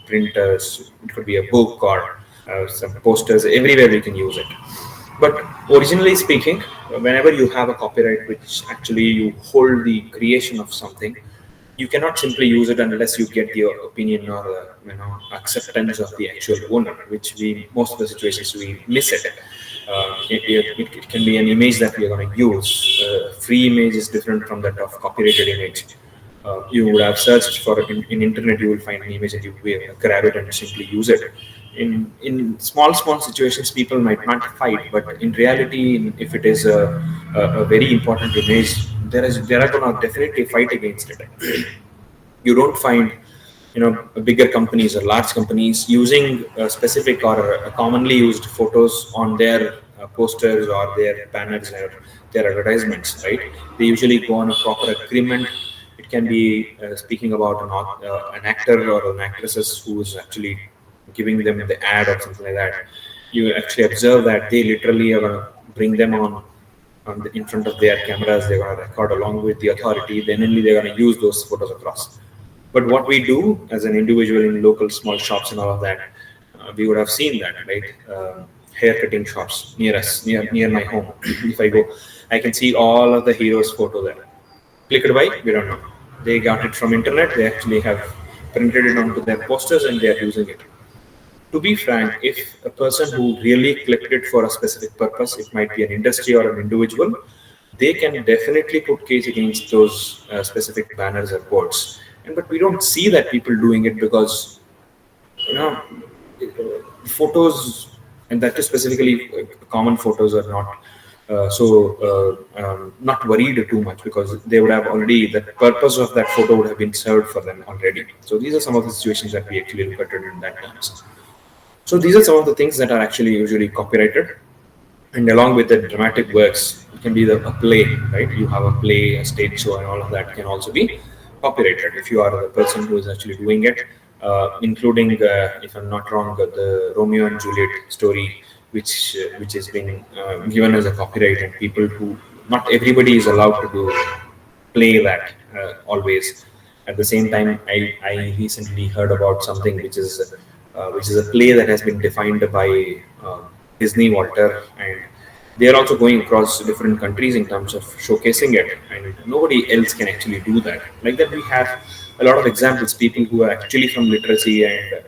printers. It could be a book or some posters. Everywhere we can use it. But originally speaking, whenever you have a copyright which actually you hold the creation of something, you cannot simply use it unless you get the opinion or acceptance of the actual owner, which we, most of the situations we miss it. It can be an image that we are going to use. Free image is different from that of copyrighted image. You would have searched for in internet, you will find an image and you will grab it and simply use it. in small situations people might not fight, but in reality, if it is a very important image, there are gonna definitely fight against it. You don't find bigger companies or large companies using specific or commonly used photos on their posters or their banners or their advertisements, right? They usually go on a proper agreement. It can be speaking about an actor or an actress who is actually giving them the ad or something like that. You actually observe that they literally are going to bring them in front of their cameras. They're going to record along with the authority. Then only they're going to use those photos across. But what we do as an individual in local small shops and all of that, we would have seen that, right? Hair cutting shops near us, near my home. If I go, I can see all of the heroes' photo there. Clicked by, we don't know. They got it from internet. They actually have printed it onto their posters and they are using it. To be frank, if a person who really clicked it for a specific purpose, it might be an industry or an individual, they can definitely put case against those specific banners or boards. But we don't see that people doing it because photos, and that is specifically common photos, are not not worried too much, because they would have already, the purpose of that photo would have been served for them already. So these are some of the situations that we actually look at it in that terms. So these are some of the things that are actually usually copyrighted. And along with the dramatic works, it can be a play, right? You have a play, a stage show, and all of that can also be copyrighted if you are the person who is actually doing it, including, if I'm not wrong, the Romeo and Juliet story, which has been given as a copyright, and people who, not everybody is allowed to play that always. At the same time, I recently heard about something which is a play that has been defined by Disney Walter, and they are also going across different countries in terms of showcasing it, and nobody else can actually do that. Like that, we have a lot of examples, people who are actually from literacy and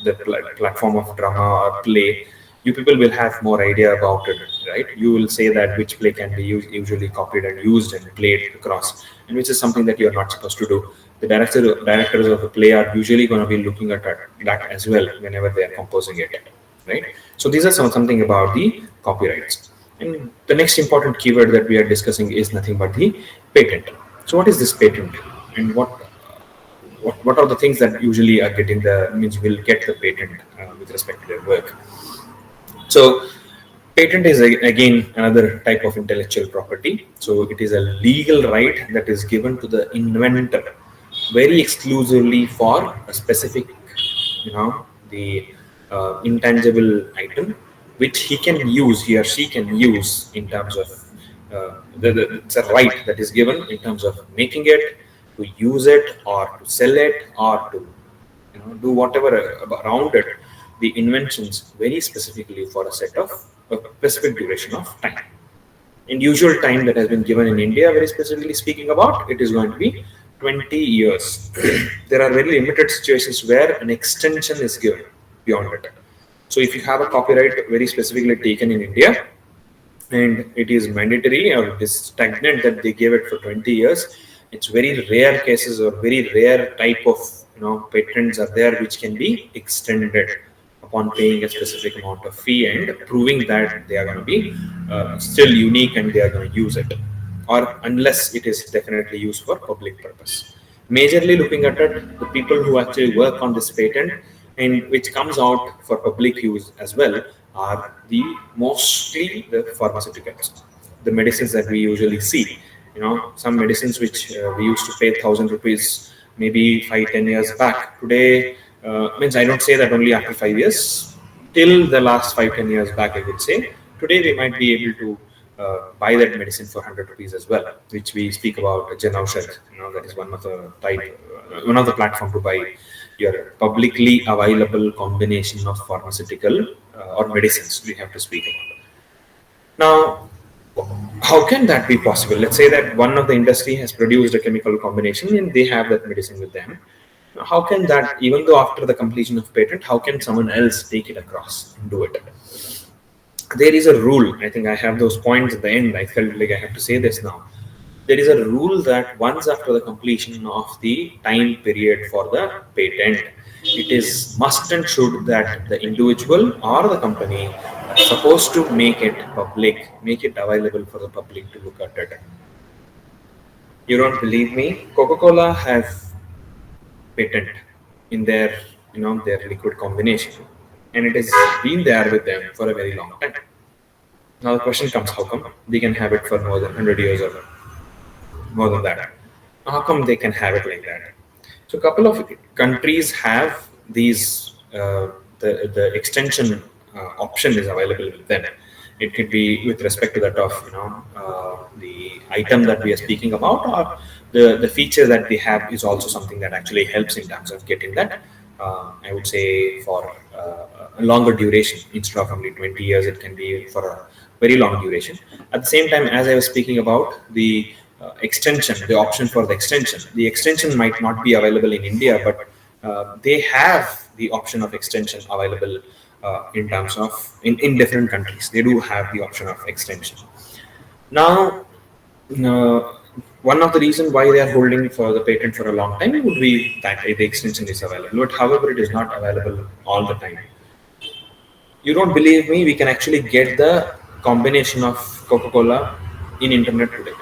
the platform of drama or play. You people will have more idea about it, right? You will say that which play can be usually copied and used and played across, and which is something that you are not supposed to do. The directors of the play are usually going to be looking at that as well whenever they are composing it, right? So these are something about the copyrights. And the next important keyword that we are discussing is nothing but the patent. So what is this patent, and what are the things that usually are getting will get the patent with respect to their work? So patent is again another type of intellectual property. So it is a legal right that is given to the inventor very exclusively for a specific, the intangible item, which he or she can use in terms of it's a right that is given in terms of making it, to use it, or to sell it, or to do whatever around it, the inventions very specifically for a specific duration of time. In usual time that has been given in India, very specifically speaking about, it is going to be 20 years. There are very limited situations where an extension is given beyond it. So if you have a copyright very specifically taken in India, and it is mandatory or it is stagnant that they gave it for 20 years, it's very rare cases or very rare type of patents are there which can be extended upon paying a specific amount of fee and proving that they are going to be still unique and they are going to use it, or unless it is definitely used for public purpose. Majorly looking at it, the people who actually work on this patent and which comes out for public use as well are mostly the pharmaceuticals, the medicines that we usually see. Some medicines which we used to pay 1,000 rupees maybe 5-10 years back. Today, means I don't say that only after 5 years, till the last 5-10 years back, I would say. Today we might be able to buy that medicine for 100 rupees as well, which we speak about Jan Aushadh. That is one of the platform to buy your publicly available combination of pharmaceutical or medicines we have to speak about. Now, how can that be possible? Let's say that one of the industry has produced a chemical combination and they have that medicine with them. How can that, even though after the completion of patent, how can someone else take it across and do it? There is a rule. I think I have those points at the end. I felt like I have to say this now. there is a rule that once after the completion of the time period for the patent, it is must and should that the individual or the company are supposed to make it public, make it available for the public to look at it. You don't believe me? Coca-Cola have patent in their, their liquid combination, and it has been there with them for a very long time. Now the question comes, how come they can have it for more than 100 years or more than that? How come they can have it like that? So a couple of countries have these, the extension option is available with them. It could be with respect to that of, the item that we are speaking about, or the feature that they have is also something that actually helps in terms of getting that, I would say, for a longer duration. Instead of only 20 years, it can be for a very long duration. At the same time, as I was speaking about the extension, the option for the extension might not be available in India, but they have the option of extension available in terms of in different countries. They do have the option of extension. Now, one of the reasons why they are holding for the patent for a long time would be that the extension is available. But however, it is not available all the time. You don't believe me? We can actually get the combination of Coca-Cola in internet today.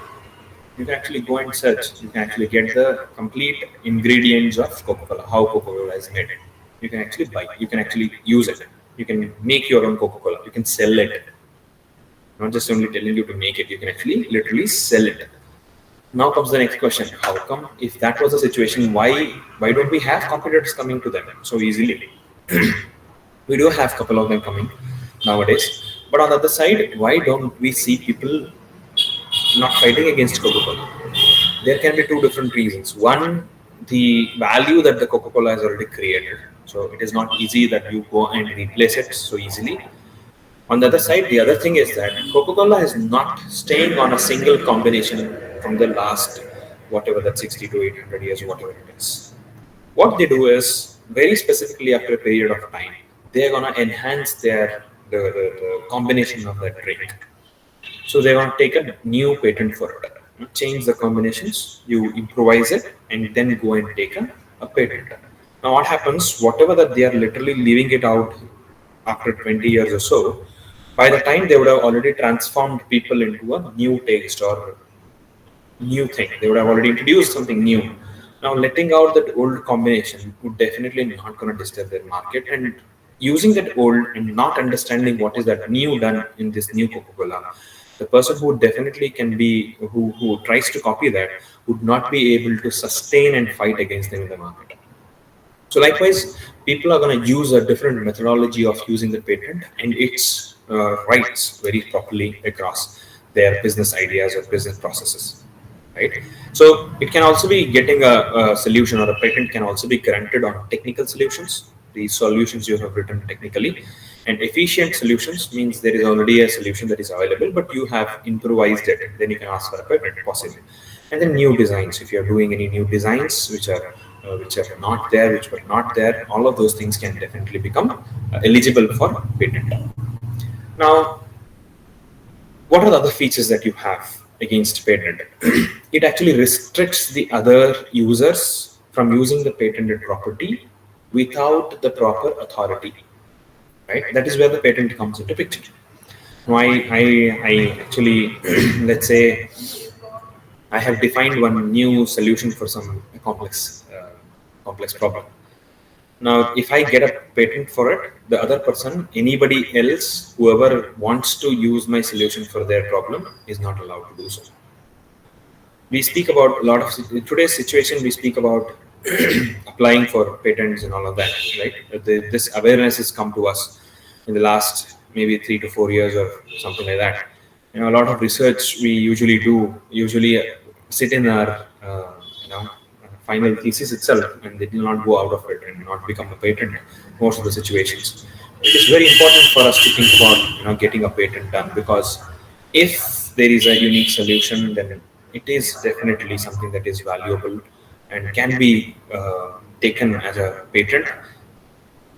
You can actually go and search. You can actually get the complete ingredients of Coca-Cola, how Coca-Cola is made. You can actually buy. You can actually use it. You can make your own Coca-Cola. You can sell it. Not just only telling you to make it. You can actually literally sell it. Now comes the next question. How come, if that was the situation, why don't we have competitors coming to them so easily? We do have a couple of them coming nowadays. But on the other side, why don't we see people not fighting against Coca-Cola? There can be two different reasons. One, the value that the Coca-Cola has already created. So it is not easy that you go and replace it so easily. On the other side, the other thing is that Coca-Cola is not staying on a single combination from the last, whatever that 60 to 800 years, whatever it is. What they do is, very specifically after a period of time, they're going to enhance the combination of that drink. So they're going to take a new patent for it. You change the combinations, you improvise it, and then go and take a patent. Now what happens, whatever that they are literally leaving it out after 20 years or so, by the time they would have already transformed people into a new taste or new thing. They would have already introduced something new. Now letting out that old combination would definitely not going to disturb their market, and using that old and not understanding what is that new done in this new Coca-Cola, the person who definitely can be, who tries to copy that would not be able to sustain and fight against them in the market. So likewise, people are going to use a different methodology of using the patent and its rights very properly across their business ideas or business processes, right? So it can also be getting a solution, or a patent can also be granted on technical solutions, the solutions you have written technically. And efficient solutions means there is already a solution that is available, but you have improvised it, then you can ask for a patent possibly. And then new designs, if you are doing any new designs which are not there, which were not there, all of those things can definitely become eligible for patent. Now, what are the other features that you have against patent? It actually restricts the other users from using the patented property without the proper authority, right? That is where the patent comes into picture. Now, I actually, let's say, I have defined one new solution for some complex problem. Now, if I get a patent for it, the other person, anybody else, whoever wants to use my solution for their problem is not allowed to do so. We speak about a lot of, in today's situation, we speak about applying for patents and all of that, right? This awareness has come to us in the last maybe 3 to 4 years or something like that. A lot of research we usually sit in our, final thesis itself, and they do not go out of it and not become a patent most of the situations. It is very important for us to think about getting a patent done, because if there is a unique solution, then it is definitely something that is valuable and can be taken as a patent,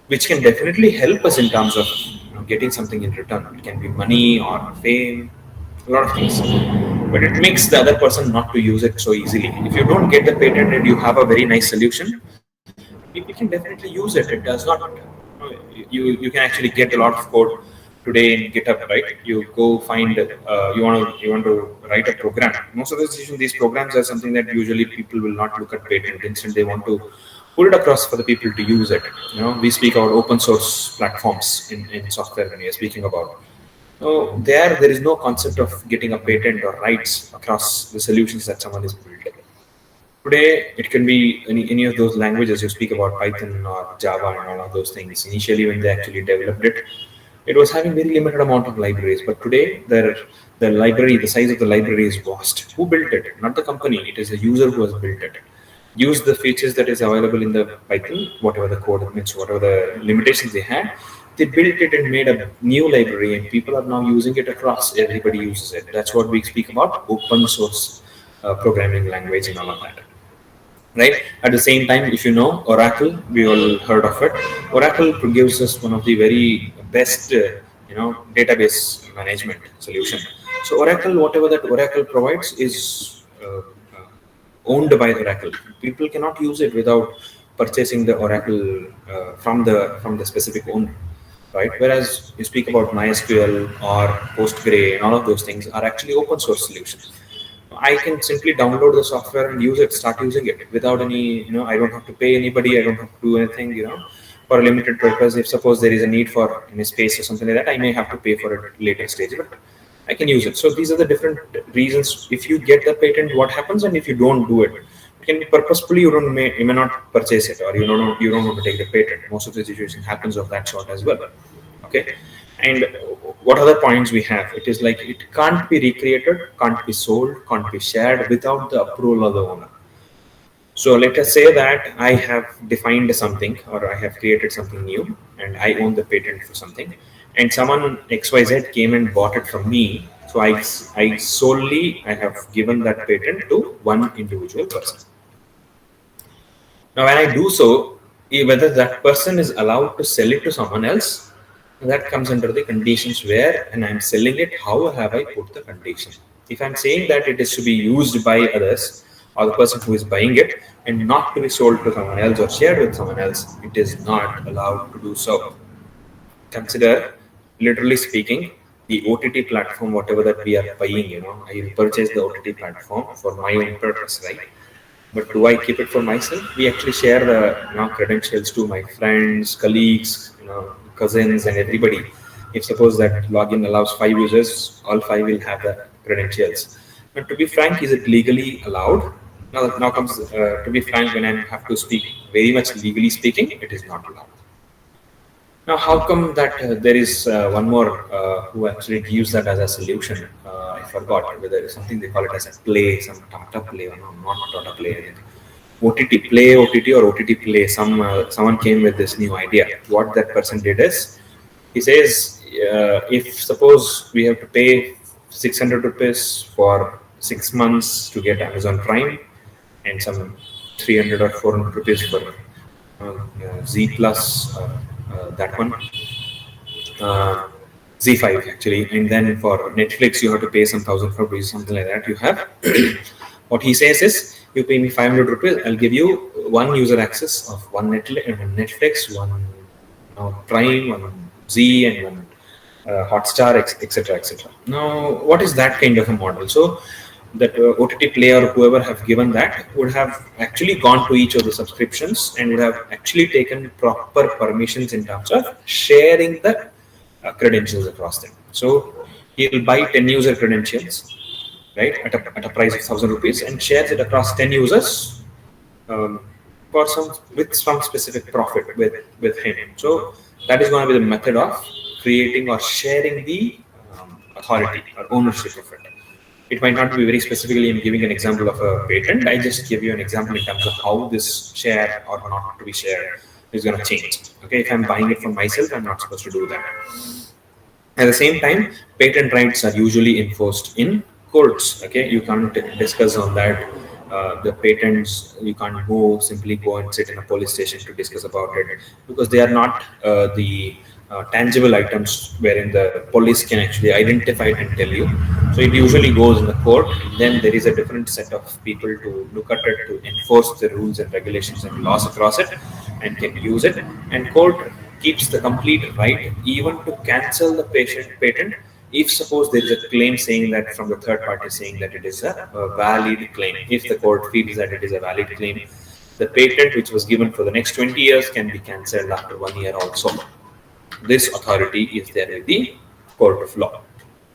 which can definitely help us in terms of getting something in return. It can be money or fame a lot of things, but it makes the other person not to use it so easily. If you don't get the patent and you have a very nice solution, people can definitely use it. It does not. You can actually get a lot of code today in GitHub, right? You go find you want to write a program. Most of the situation, these programs are something that usually people will not look at patent. Instead, they want to put it across for the people to use it. We speak about open source platforms in software when we are speaking about. So there is no concept of getting a patent or rights across the solutions that someone is building. Today, it can be any of those languages. You speak about Python or Java and all of those things. Initially, when they actually developed it, it was having very limited amount of libraries. But today, the size of the library is vast. Who built it? Not the company. It is the user who has built it. Use the features that is available in the Python, whatever the code means, whatever the limitations they had. They built it and made a new library, and people are now using it across. Everybody uses it. That's what we speak about open source programming language and all of that. Right. At the same time, if you know Oracle, we all heard of it. Oracle gives us one of the very best, database management solution. So Oracle, whatever that Oracle provides, is owned by Oracle. People cannot use it without purchasing the Oracle from the specific owner, right? Whereas you speak about MySQL or PostgreSQL, and all of those things are actually open source solutions. I can simply download the software and use it, start using it without any, I don't have to pay anybody, I don't have to do anything, for a limited purpose. If suppose there is a need for any space or something like that, I may have to pay for it later stage, but I can use it. So these are the different reasons. If you get the patent, what happens, and if you don't do it, it can be purposefully you may not purchase it, or you don't want to take the patent. Most of the situation happens of that sort as well. Okay. And what other points we have? It is like it can't be recreated, can't be sold, can't be shared without the approval of the owner. So let us say that I have defined something, or I have created something new, and I own the patent for something, and someone XYZ came and bought it from me. So I have given that patent to one individual person. Now, when I do so, whether that person is allowed to sell it to someone else, that comes under the conditions where, and I'm selling it, how have I put the condition? If I'm saying that it is to be used by others, or the person who is buying it, and not to be sold to someone else or shared with someone else, it is not allowed to do so. Consider, literally speaking, the OTT platform, whatever that we are buying, I will purchase the OTT platform for my own purpose, right? But do I keep it for myself? We actually share the credentials to my friends, colleagues, cousins, and everybody. If suppose that login allows 5 users, all 5 will have the credentials. But to be frank, is it legally allowed? Now comes to be frank, when I have to speak very much legally speaking, it is not allowed. Now, how come that there is one more who actually gives that as a solution? I forgot whether it's something they call it as a play, some Tata Play, or no, not Tata Play. OTT Play, OTT or OTT Play. Someone came with this new idea. What that person did is, he says, if suppose we have to pay 600 rupees for 6 months to get Amazon Prime, and some 300 or 400 rupees for Z Plus, that one, Z5 actually, and then for Netflix you have to pay some 1,000 rupees, something like that. You have what he says is, you pay me 500 rupees, I'll give you one user access of one Netflix, one Prime, one Z, and one Hotstar, etc., etc. Now, what is that kind of a model? So that OTT player or whoever have given that would have actually gone to each of the subscriptions and would have actually taken proper permissions in terms of sharing the credentials across them. So he'll buy 10 user credentials, right, at a price of 1,000 rupees, and shares it across 10 users with some specific profit with him. So that is going to be the method of creating or sharing the authority or ownership of it. It might not be very specifically in giving an example of a patent. I just give you an example in terms of how this share or not to be shared is going to change. Okay, if I'm buying it for myself, I'm not supposed to do that. At the same time, patent rights are usually enforced in courts. Okay, you can't discuss on that. The patents, you can't simply go and sit in a police station to discuss about it, because they are not the tangible items wherein the police can actually identify it and tell you. So it usually goes in the court. Then there is a different set of people to look at it, to enforce the rules and regulations and laws across it, and can use it. And court keeps the complete right even to cancel the patent if suppose there is a claim saying that from the third party saying that it is a valid claim. If the court feels that it is a valid claim, the patent which was given for the next 20 years can be cancelled after 1 year also. This authority is there with the court of law.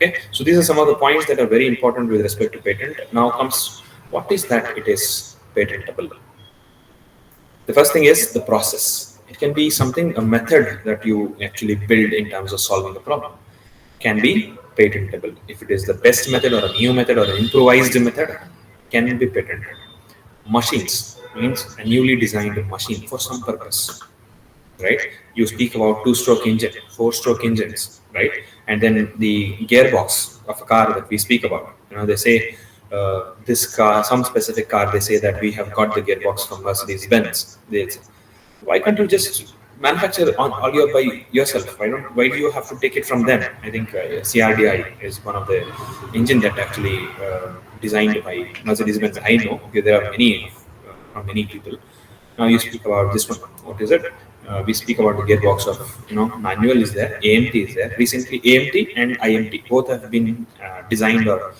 Okay, so these are some of the points that are very important with respect to patent. Now comes what is that it is patentable. The first thing is the process. It can be something, a method that you actually build in terms of solving a problem can be patentable. If it is the best method or a new method or an improvised method, can be patented. Machines means a newly designed machine for some purpose, right? You speak about two-stroke engine, four-stroke engines, right? And then the gearbox of a car that we speak about. They say this car, some specific car, they say that we have got the gearbox from Mercedes-Benz. Why can't you just manufacture all your by yourself? Why do you have to take it from them? I think CRDI is one of the engine that actually designed by Mercedes-Benz. I know there are many people. Now you speak about this one. What is it? We speak about the gearbox of manual is there, AMT is there. Recently, AMT and IMT both have been designed or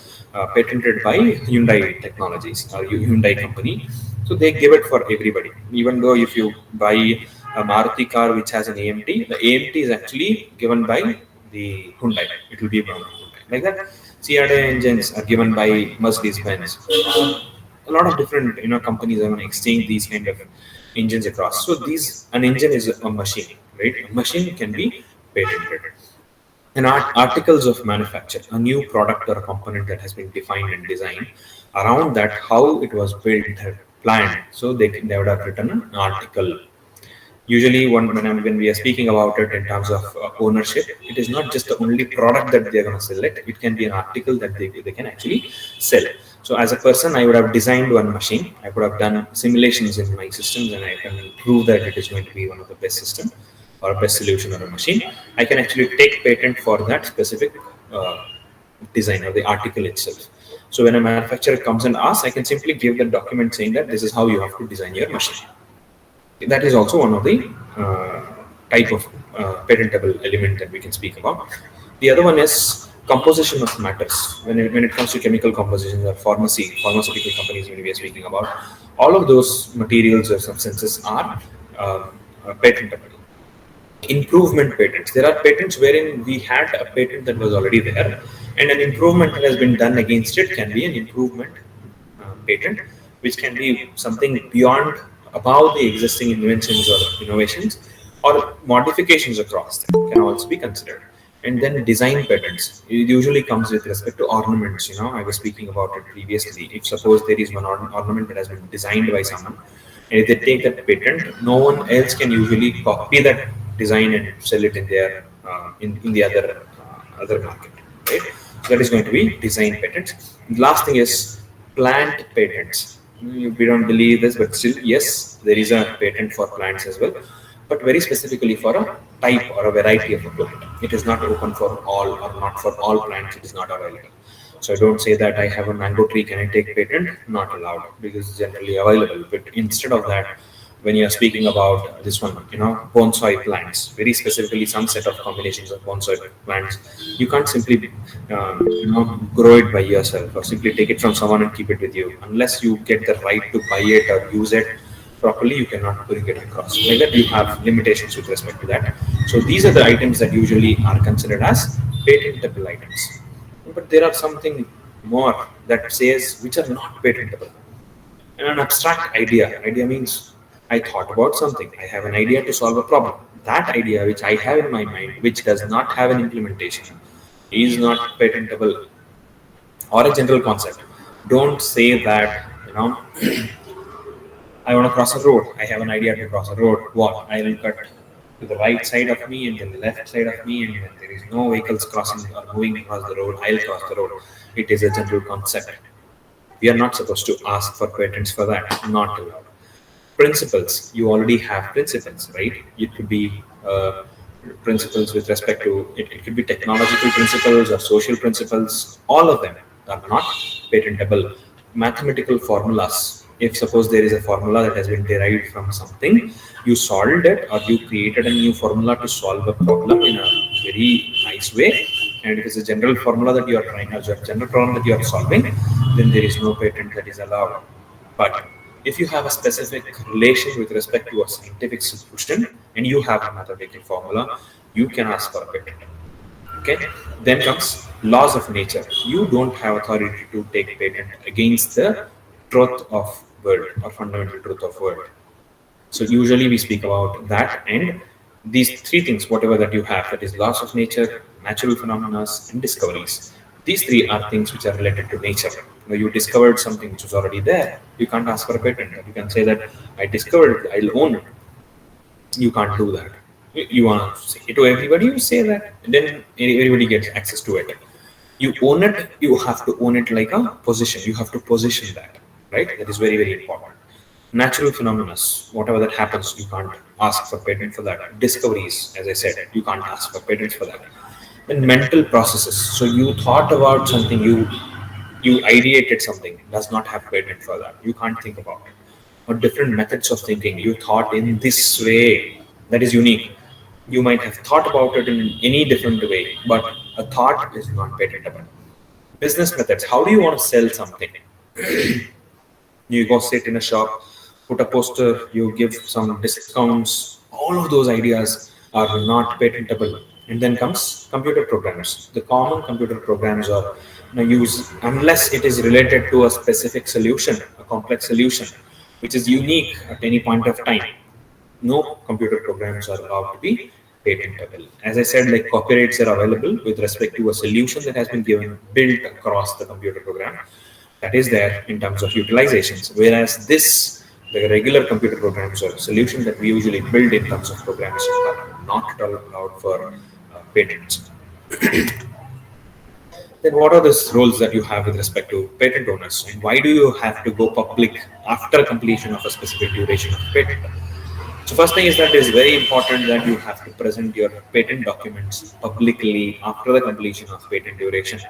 patented by Hyundai Technologies or Hyundai company. So they give it for everybody. Even though if you buy a Maruti car which has an AMT, the AMT is actually given by the Hyundai. It will be from Hyundai. Like that, CRDI engines are given by Mercedes-Benz. A lot of different companies are going to exchange these kind of engines across. So an engine is a machine, right? A machine can be patented. And articles of manufacture, a new product or a component that has been defined and designed around that, how it was built, planned. So they would have written an article. Usually when we are speaking about it in terms of ownership, it is not just the only product that they are going to select. It can be an article that they can actually sell. So as a person, I would have designed one machine. I would have done simulations in my systems and I can prove that it is going to be one of the best system or a best solution or a machine. I can actually take patent for that specific design or the article itself. So when a manufacturer comes and asks, I can simply give the document saying that this is how you have to design your machine. That is also one of the type of patentable element that we can speak about. The other one is composition of matters. When it comes to chemical compositions or pharmaceutical companies, when we are speaking about, all of those materials or substances are patentable. Improvement patents. There are patents wherein we had a patent that was already there, and an improvement that has been done against it can be an improvement patent, which can be something beyond above the existing inventions or innovations, or modifications across them can also be considered. And then design patents. It usually comes with respect to ornaments. I was speaking about it previously. If suppose there is one ornament that has been designed by someone, and if they take that patent, no one else can usually copy that design and sell it in their in the other market, right? So that is going to be design patents. The last thing is plant patents. We don't believe this, but still, yes, there is a patent for plants as well, but very specifically for a type or a variety of a plant. It is not open for all or not for all plants. It is not available. So I don't say that I have a mango tree, can I take patent? Not allowed, because it's generally available. But instead of that, when you are speaking about this one, bonsai plants, very specifically some set of combinations of bonsai plants, you can't simply, grow it by yourself or simply take it from someone and keep it with you. Unless you get the right to buy it or use it properly, you cannot bring it across. Like that, you have limitations with respect to that. So these are the items that usually are considered as patentable items. But there are something more that says which are not patentable. And an abstract idea means I thought about something. I have an idea to solve a problem. That idea which I have in my mind, which does not have an implementation, is not patentable. Or a general concept. Don't say that, I want to cross a road. I have an idea to cross a road. What? I will cut to the right side of me and then the left side of me, and when there is no vehicles crossing or moving across the road, I'll cross the road. It is a general concept. We are not supposed to ask for patents for that. Not allowed. Principles. You already have principles, right? It could be principles with respect to it. It could be technological principles or social principles. All of them are not patentable. Mathematical formulas. If suppose there is a formula that has been derived from something, you solved it or you created a new formula to solve a problem in a very nice way, and it is a general formula that you are trying, or a general problem that you are solving, then there is no patent that is allowed. But if you have a specific relation with respect to a scientific solution and you have a mathematical formula, you can ask for a patent. Okay. Then comes laws of nature. You don't have authority to take patent against the truth of world or fundamental truth of world. So usually we speak about that, and these three things, whatever that you have, that is laws of nature, natural phenomena, and discoveries. These three are things which are related to nature. You discovered something which was already there. You can't ask for a patent. You can say that I discovered it, I'll own it. You can't do that. You want to say it to everybody, you say that, and then everybody gets access to it. You own it, you have to own it like a position. You have to position that, right? That is very, very important. Natural phenomena, whatever that happens, you can't ask for patent for that. Discoveries, as I said, you can't ask for patents for that. Then mental processes. So you thought about something, you ideated something, does not have patent for that. You can't think about it. Or different methods of thinking. You thought in this way, that is unique. You might have thought about it in any different way, but a thought is not patentable. Business methods. How do you want to sell something? You go sit in a shop, put a poster, you give some discounts. All of those ideas are not patentable. And then comes computer programs. The common computer programs are used unless it is related to a specific solution, a complex solution, which is unique at any point of time. No computer programs are allowed to be patentable. As I said, like copyrights are available with respect to a solution that has been given, built across the computer program, that is there in terms of utilizations. Whereas this, the regular computer programs or solution that we usually build in terms of programs are not at all allowed for patents. Then what are the roles that you have with respect to patent owners, and why do you have to go public after completion of a specific duration of patent? So first thing is that it is very important that you have to present your patent documents publicly after the completion of patent duration.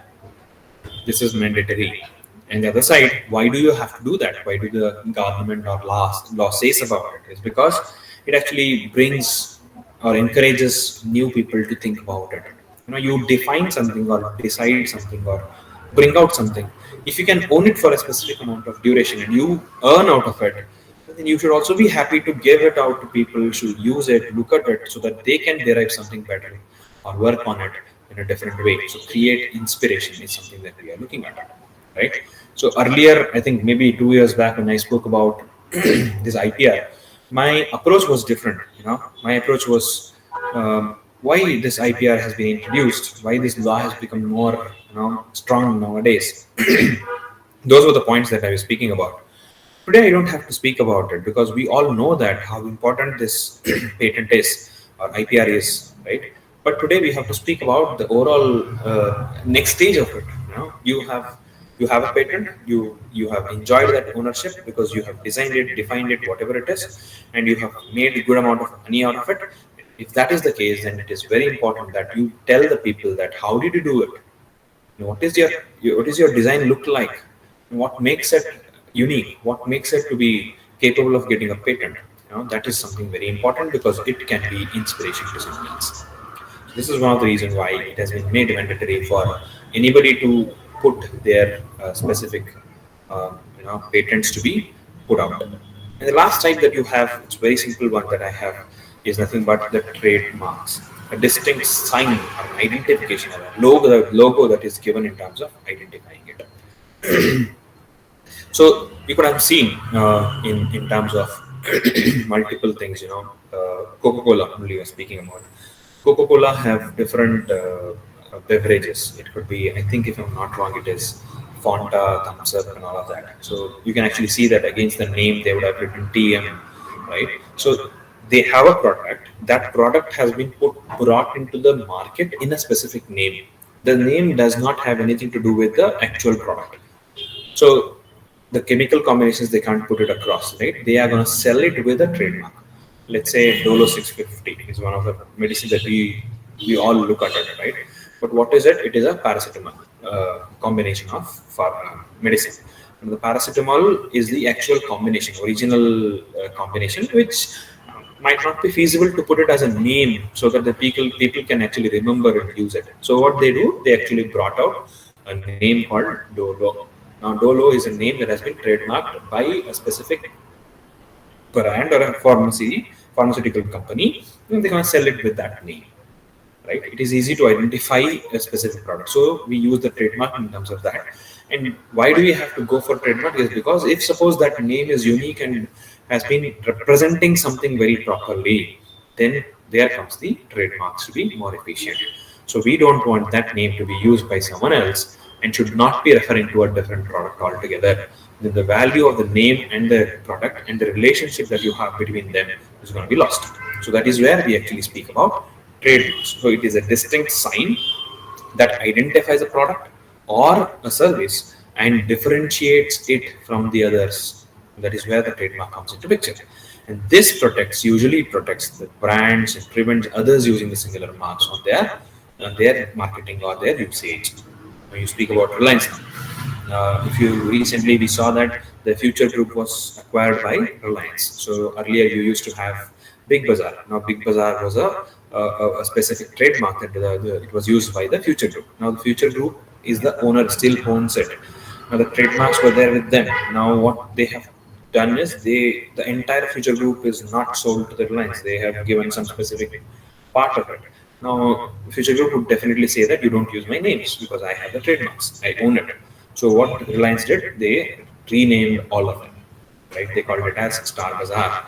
This is mandatory. And the other side, why do you have to do that? Why do the government or law says about it? It's because it actually brings or encourages new people to think about it. You define something or decide something or bring out something. If you can own it for a specific amount of duration and you earn out of it, then you should also be happy to give it out to people, should use it, look at it so that they can derive something better or work on it in a different way. So create inspiration is something that we are looking at, right? So earlier, I think maybe 2 years back when I spoke about this IPR, my approach was different. My approach was why this IPR has been introduced, why this law has become more strong nowadays. Those were the points that I was speaking about. Today, I don't have to speak about it because we all know that how important this patent is or IPR is, right? But today we have to speak about the overall next stage of it. You have a patent, you have enjoyed that ownership because you have designed it, defined it, whatever it is, and you have made a good amount of money out of it. If that is the case, then it is very important that you tell the people that how did you do it? What is your design look like? What makes it unique? What makes it to be capable of getting a patent? That is something very important because it can be inspiration to someone else. This is one of the reasons why it has been made mandatory for anybody to put their specific patents to be put out. And the last type that you have, it's a very simple one that I have, is nothing but the trademarks. A distinct sign or identification, a logo that is given in terms of identifying it. So you could have seen in terms of multiple things, Coca-Cola, only was speaking about. Coca-Cola have different beverages. It could be, I think if I'm not wrong, it is Fanta, Thumbs Up, and all of that. So you can actually see that against the name, they would have written TM, right? So they have a product. That product has been brought into the market in a specific name. The name does not have anything to do with the actual product. So the chemical combinations, they can't put it across, right? They are going to sell it with a trademark. let's say Dolo 650 is one of the medicines that we all look at it, right? But what is it? It is a paracetamol combination of medicine. And the paracetamol is the actual combination, original combination, which might not be feasible to put it as a name so that the people can actually remember and use it. So what they do, they actually brought out a name called Dolo. Now Dolo is a name that has been trademarked by a specific brand or a pharmaceutical company, and they can sell it with that name, right? It is easy to identify a specific product, so we use the trademark in terms of that. And why do we have to go for trademark? Is because if suppose that name is unique and has been representing something very properly, then there comes the trademarks to be more efficient. So we don't want that name to be used by someone else and should not be referring to a different product altogether. Then the value of the name and the product and the relationship that you have between them is going to be lost. So that is where we actually speak about trademarks. So it is a distinct sign that identifies a product or a service and differentiates it from the others. That is where the trademark comes into picture. And this usually protects the brands and prevents others using the similar marks on their marketing or their usage. When you speak about Reliance now, if you recently we saw that the Future Group was acquired by Reliance. So earlier you used to have Big Bazaar. Now Big Bazaar was a specific trademark that it was used by the Future Group. Now the Future Group is the owner, still owns it. Now the trademarks were there with them. Now what they have done is the entire Future Group is not sold to the Reliance. They have given some specific part of it. Now Future Group would definitely say that you don't use my names because I have the trademarks. I own it. So what Reliance did, they renamed all of them, right? They called it as Star Bazaar,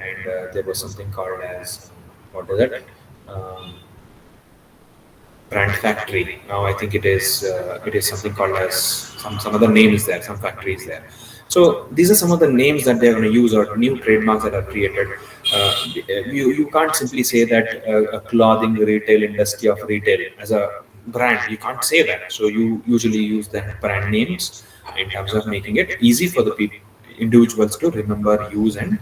and there was something called as what is it? Brand Factory. Now I think it is something called as some other name is there, some factory is there. So these are some of the names that they're going to use or new trademarks that are created. You can't simply say that a clothing retail industry of retail as a brand. You can't say that. So you usually use the brand names in terms of making it easy for the individuals to remember, use, and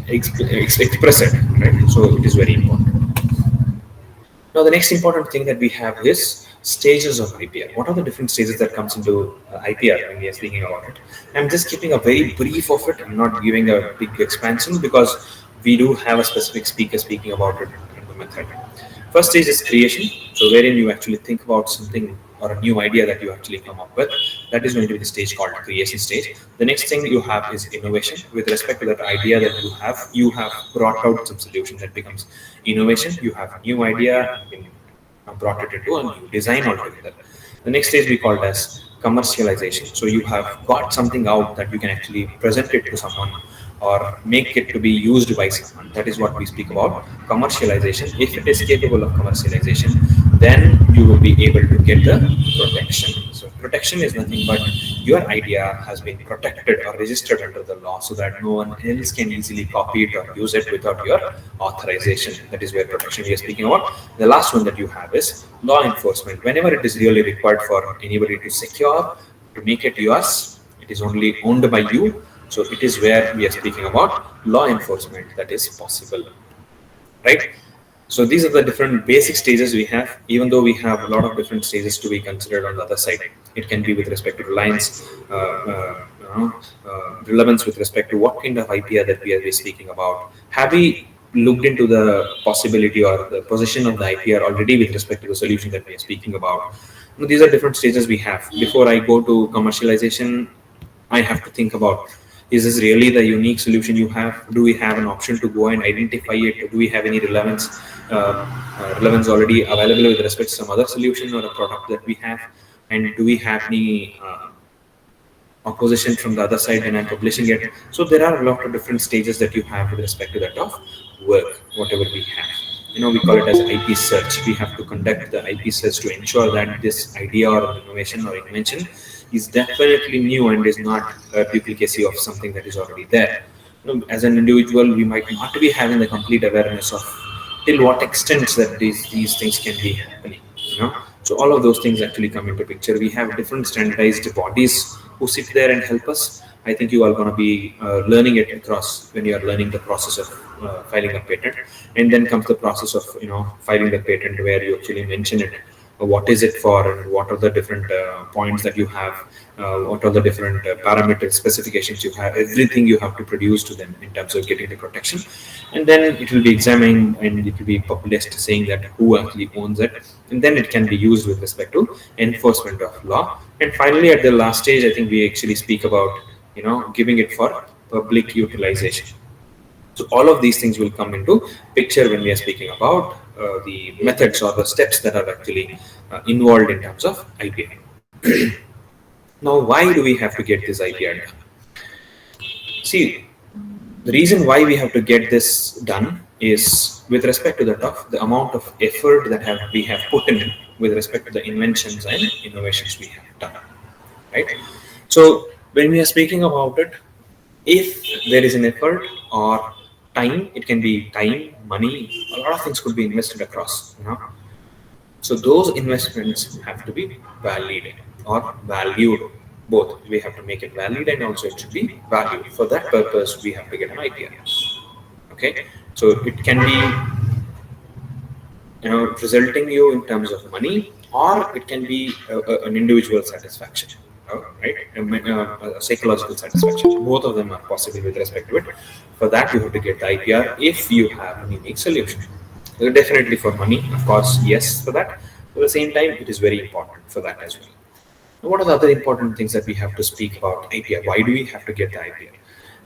express it. Right. So it is very important. Now, the next important thing that we have is stages of IPR. What are the different stages that comes into IPR when we are speaking about it? I'm just keeping a very brief of it. I'm not giving a big expansion because we do have a specific speaker speaking about it in the method. First stage is creation, so wherein you actually think about something or a new idea that you actually come up with. That is going to be the stage called creation stage. The next thing you have is innovation. With respect to that idea that you have brought out some solution that becomes innovation. You have a new idea, brought it into a new design altogether. The next stage we call it as commercialization. So you have got something out that you can actually present it to someone or make it to be used by someone. That is what we speak about commercialization. If it is capable of commercialization, then you will be able to get the protection. So protection is nothing but your idea has been protected or registered under the law so that no one else can easily copy it or use it without your authorization. That is where protection we are speaking about. The last one that you have is law enforcement. Whenever it is really required for anybody to secure, to make it yours, it is only owned by you. So it is where we are speaking about law enforcement that is possible, right? So these are the different basic stages we have, even though we have a lot of different stages to be considered on the other side. It can be with respect to reliance, relevance with respect to what kind of IPR that we are speaking about. Have we looked into the possibility or the position of the IPR already with respect to the solution that we are speaking about? These are different stages we have. Before I go to commercialization, I have to think about, is this really the unique solution you have? Do we have an option to go and identify it? Do we have any relevance already available with respect to some other solution or a product that we have? And do we have any opposition from the other side when I'm publishing it? So there are a lot of different stages that you have with respect to that of work, whatever we have. We call it as IP search. We have to conduct the IP search to ensure that this idea or innovation or invention is definitely new and is not a duplicacy of something that is already there. As an individual, we might not be having the complete awareness of till what extent that these things can be happening. So all of those things actually come into picture. We have different standardized bodies who sit there and help us. I think you are going to be learning it across when you are learning the process of filing a patent. And then comes the process of filing the patent, where you actually mention it, what is it for, and what are the different points that you have, what are the different parameter specifications you have, everything you have to produce to them in terms of getting the protection. And then it will be examined and it will be published saying that who actually owns it, and then it can be used with respect to enforcement of law. And finally, at the last stage, I think we actually speak about giving it for public utilization. So all of these things will come into picture when we are speaking about the methods or the steps that are actually involved in terms of IPR. Now, why do we have to get this IPR done? See, the reason why we have to get this done is with respect to the amount of effort that we have put in with respect to the inventions and innovations we have done, right? So when we are speaking about it, if there is an effort or time, it can be time, money, a lot of things could be invested across, so those investments have to be validated or valued. Both, we have to make it valid and also it should be valued. For that purpose, we have to get an IPR. Okay, so it can be resulting you in terms of money, or it can be an individual satisfaction, right? A psychological satisfaction. Both of them are possible with respect to it. For that, you have to get the IPR if you have a unique solution. Definitely for money, of course, yes, for that. At the same time, it is very important for that as well. What are the other important things that we have to speak about IPR? Why do we have to get the IPR?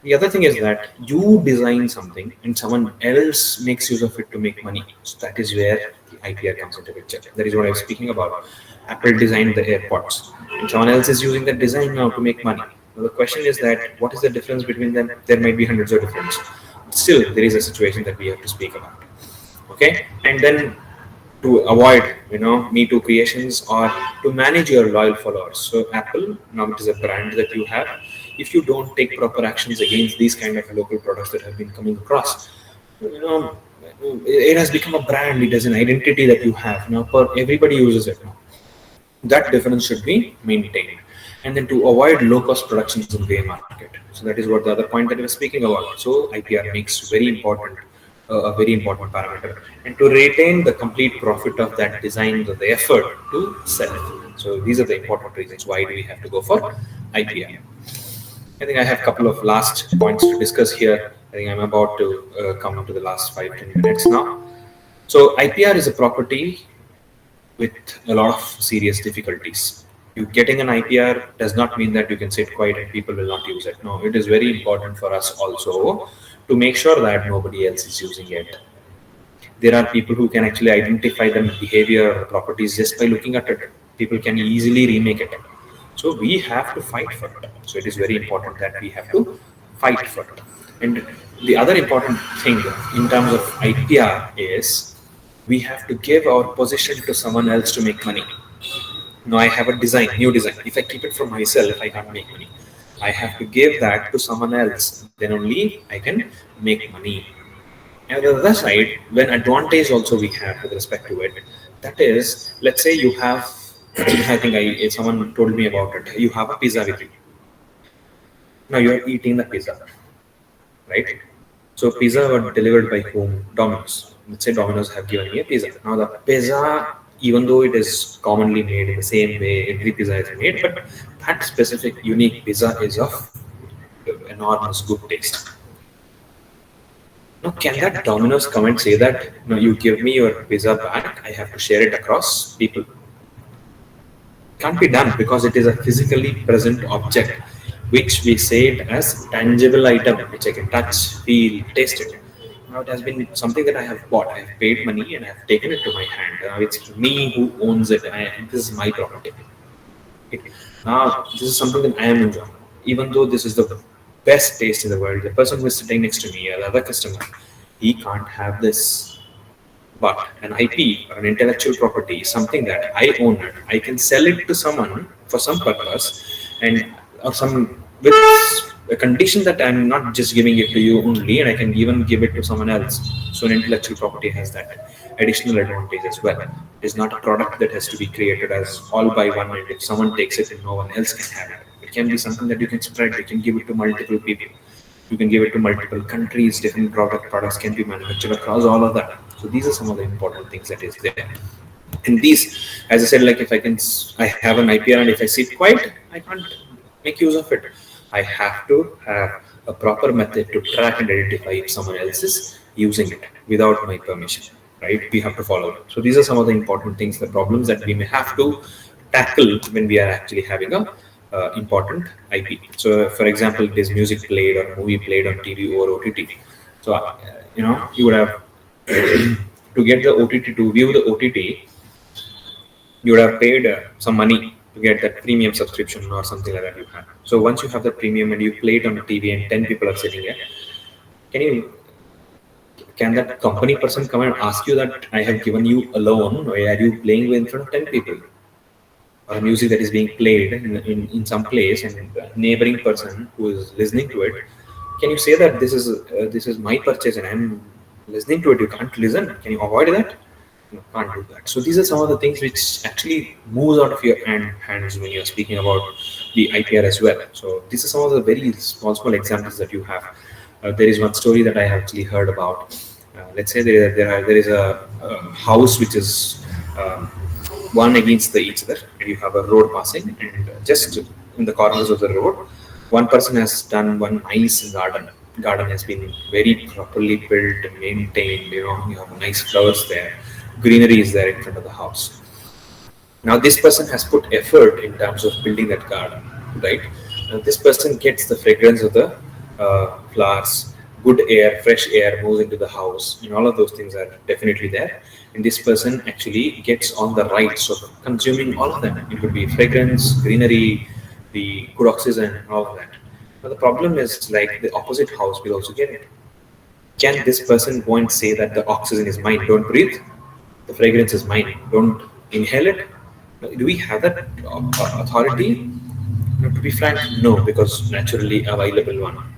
The other thing is that you design something and someone else makes use of it to make money. So that is where the IPR comes into picture. That is what I was speaking about. Apple designed the AirPods and someone else is using that design now to make money. Now the question is that what is the difference between them? There might be hundreds of difference. Still, there is a situation that we have to speak about. Okay, and then to avoid me too creations or to manage your loyal followers. So Apple, now it is a brand that you have. If you don't take proper actions against these kind of local products that have been coming across, it has become a brand. It is an identity that you have now. Everybody uses it now. That difference should be maintained. And then to avoid low-cost productions in the gray market. So that is what the other point that we were speaking about. So IPR makes very important, a very important parameter. And to retain the complete profit of that design, the effort to sell it. So these are the important reasons why do we have to go for IPR. I think I have a couple of last points to discuss here. I think I'm about to come to the last 5-10 minutes now. So IPR is a property with a lot of serious difficulties. You getting an IPR does not mean that you can sit quiet and people will not use it. No, it is very important for us also to make sure that nobody else is using it. There are people who can actually identify the behavior or properties just by looking at it. People can easily remake it. So we have to fight for it. So it is very important that we have to fight for it. And the other important thing in terms of IPR is we have to give our position to someone else to make money. Now I have a design, new design. If I keep it for myself, I can't make money. I have to give that to someone else. Then only I can make money. And on the other side, when advantage also we have with respect to it, that is, let's say you have, I think someone told me about it. You have a pizza with you. Now you are eating the pizza, right? So pizza was delivered by whom? Domino's. Let's say Domino's have given me a pizza. Now the pizza, even though it is commonly made in the same way, every pizza is made, but that specific unique pizza is of enormous good taste. Now, can that Domino's come and say that, no, you give me your pizza back, I have to share it across people? Can't be done because it is a physically present object, which we say it as tangible item, which I can touch, feel, taste it. Now it has been something that I have bought. I have paid money and I have taken it to my hand. Now it's me who owns it. This is my property. Okay. Now this is something that I am enjoying. Even though this is the best taste in the world, the person who is sitting next to me, the other customer, he can't have this. But an IP or an intellectual property is something that I own it. I can sell it to someone for some purpose and or some with a condition that I'm not just giving it to you only, and I can even give it to someone else. So an intellectual property has that additional advantage as well. It is not a product that has to be created as all by one, and if someone takes it and no one else can have it. can be something that you can spread. You can give it to multiple people. You can give it to multiple countries. Different products can be manufactured across all of that. So these are some of the important things that is there. And these, as I said, like if I have an IPR and if I sit quiet, I can't make use of it. I have to have a proper method to track and identify if someone else is using it without my permission, right? We have to follow it. So these are some of the important things, the problems that we may have to tackle when we are actually having a important IP. So, for example, this music played or movie played on TV or OTT. So, you would have to get the OTT to view the OTT, you would have paid some money to get that premium subscription or something like that you have. So once you have the premium and you play it on the TV and 10 people are sitting there, can that company person come and ask you that I have given you a loan, or are you playing in front of 10 people? Or music that is being played in some place and the neighboring person who is listening to it, can you say that this is my purchase and I'm listening to it? You can't listen. Can you avoid that? You can't do that. So these are some of the things which actually moves out of your hands when you're speaking about the IPR as well. So these are some of the very small examples that you have. There is one story that I have actually heard about. Let's say there is a house which is one against each other, and you have a road passing, and just in the corners of the road, one person has done one nice garden. Garden has been very properly built and maintained. You have nice flowers there, greenery is there in front of the house. Now this person has put effort in terms of building that garden, right? Now this person gets the fragrance of the flowers, good air, fresh air moves into the house, and all of those things are definitely there. And this person actually gets on the rights of consuming all of them. It could be fragrance, greenery, the good oxygen, and all of that. But the problem is, like, the opposite house will also get it. Can this person go and say that the oxygen is mine, don't breathe? The fragrance is mine, don't inhale it? Do we have that authority? To be frank, no, because naturally available one.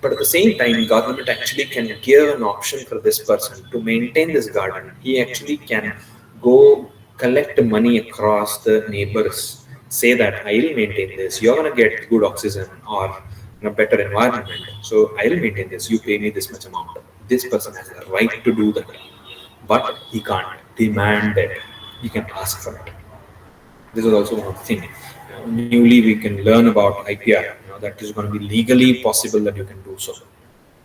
But at the same time, government actually can give an option for this person to maintain this garden. He actually can go collect money across the neighbors, say that I will maintain this. You're gonna get good oxygen or a better environment. So I will maintain this. You pay me this much amount. This person has the right to do that, but he can't demand it. He can ask for it. This is also one thing. Newly we can learn about IPR. That is going to be legally possible that you can do so,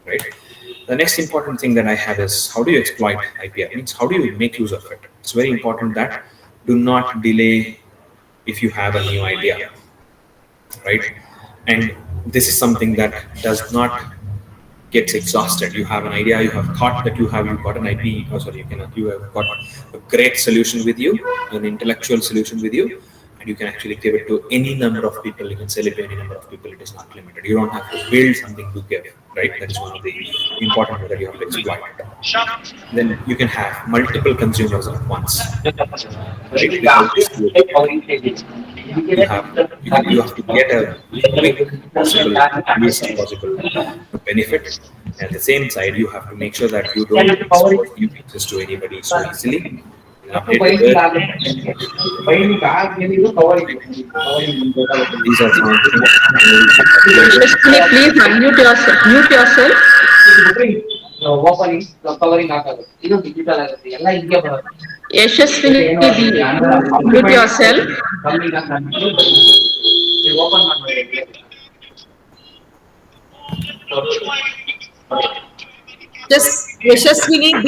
right? The next important thing that I have is, how do you exploit IPR? Means, how do you make use of it? It's very important that do not delay if you have a new idea, right? And this is something that does not gets exhausted. You have an idea, you have thought that you've got an IP, you have got a great solution with you, an intellectual solution with you, and you can actually give it to any number of people. You can sell it to any number of people. It is not limited. You don't have to build something to give, right? That is one of the important things that you have to exploit. Then you can have multiple consumers at once, right? You have to get a quick possible, least possible benefit. At the same side, you have to make sure that you don't expose new features to anybody so easily. These are some of the things. Yashaswini, please unmute yourself. Mute yourself. Yashaswini, mute yourself. Just Yashaswini B.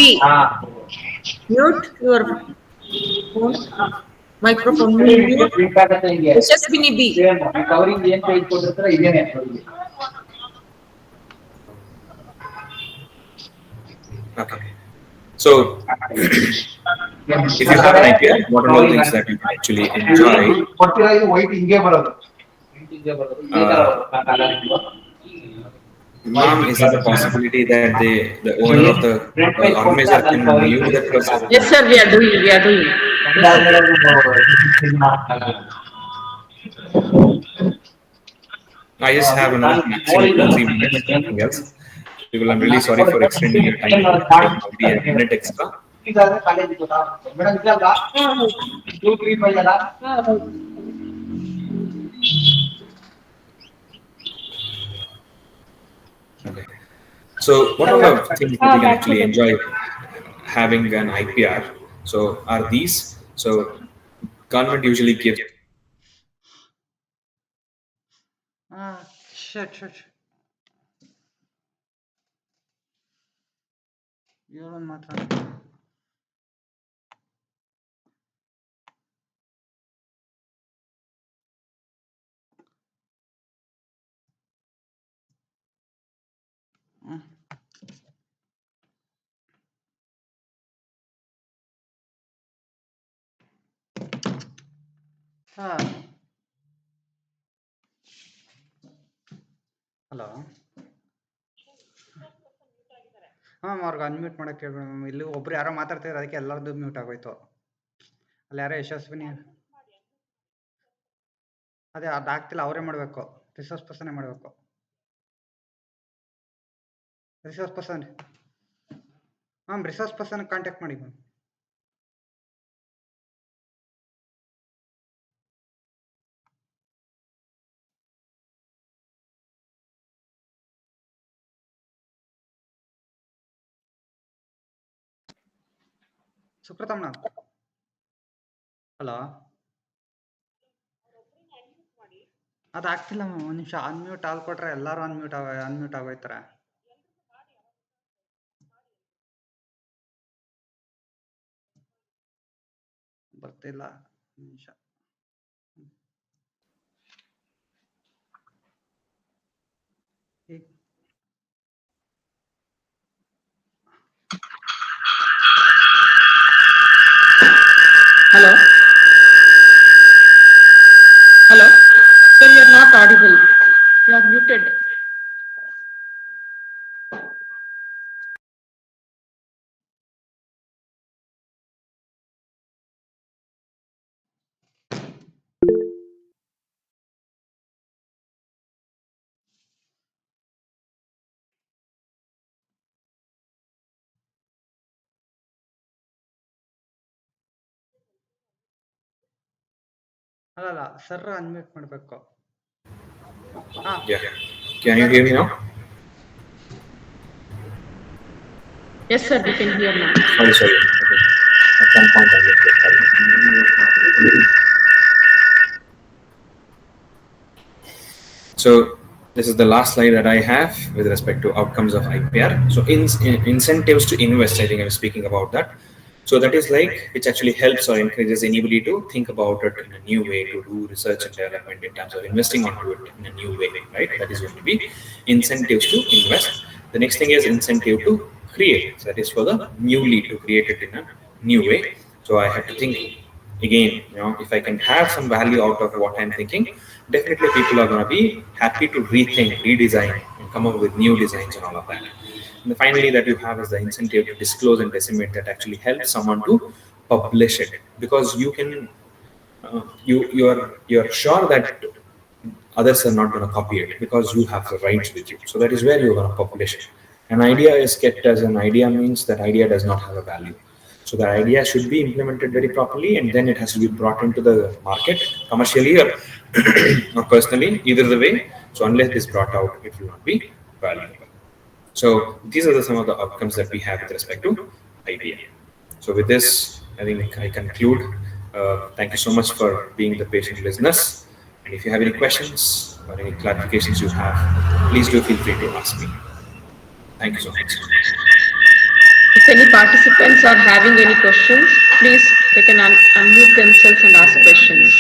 Mute your phone, microphone. Mute. Yashaswini B. Okay. So, if you have an IPR, what are all things that you can actually enjoy? Ma'am, is there a possibility that the owner of the organizer can mute that person? Yes, sir, we are doing. I just have another maximum 2-3 minutes, nothing else. People, I'm really sorry for extending your time. Maybe a minute extra. Okay. So what are the things that we can actually enjoy having an IPR? So are these? So government usually gives Shit. You're ಮಾತ್ರ hello ಅವ್ರಿಗೆ unmute ಮಾಡಕ್ಕೆ ಹೇಳ್ಬೇಡ ma'am. ಇಲ್ಲಿ ಒಬ್ರು ಯಾರೋ ಮಾತಾಡ್ತಿದ್ರು, ಅದಕ್ಕೆ ಎಲ್ಲರದ್ದು ಮ್ಯೂಟ್ ಆಗೋಯ್ತು. ಅಲ್ಲಿ ಯಾರೋ ಯಶಸ್ವಿನಿ, ಅದೇ ಅದಾಗ್ತಿಲ್ಲ, ಅವರೇ ಮಾಡಬೇಕು. ರಿಸೋರ್ಸ್ ಪರ್ಸನ್ನೇ ಮಾಡಬೇಕು. Resource person resource person contact ಮಾಡಿ ಮ್ಯಾಮ್. ಸುಪ್ರತಮ್ನ, hello, ಅದಾಗ್ತಿಲ್ಲ ma'am. ಒಂದು ನಿಮಿಷ ಅನ್ಮ್ಯೂಟ್ ಆಲ್ ಕೊಟ್ರೆ ಎಲ್ಲರೂ ಅನ್ಮ್ಯೂಟ್ ಆಗೋಯ್ತಾರೆ. ಬರ್ತಿಲ್ಲ, ನಿಮಿಷ. Hello? Hello? Sir, you are not audible. You are muted. ಅಲ್ಲ ಸರ್ ಅನ್ಮ್ಯೂಟ್ ಮಾಡಬೇಕು. Yeah. Can you hear me now? Yes, sir, we can hear now. Sorry. Okay. At some point I missed it. Sorry. So this is the last slide that I have with respect to outcomes of IPR. So incentives to invest, I think I was speaking about that. So that is like which actually helps or encourages anybody to think about it in a new way, to do research and development in terms of investing onto it in a new way, right? That is going to be incentives to invest. The next thing is incentive to create. So that is for the newly to create it in a new way. So I have to think again, if I can have some value out of what I'm thinking, definitely people are going to be happy to rethink, redesign, and come up with new designs and all of that. And finally, that you have is the incentive to disclose and disseminate, that actually helps someone to publish it, because you can, you're sure that others are not going to copy it because you have the rights with you. So that is where you're going to publish it. An idea is kept as an idea means that idea does not have a value. So the idea should be implemented very properly, and then it has to be brought into the market commercially or, or personally, either the way. So unless it is brought out, it will not be valuable. So these are some of the outcomes that we have with respect to IPR. So with this, I think I conclude. Thank you so much for being the patient listeners. And if you have any questions or any clarifications you have, please do feel free to ask me. Thank you so much. If any participants are having any questions, please they can unmute themselves and ask questions.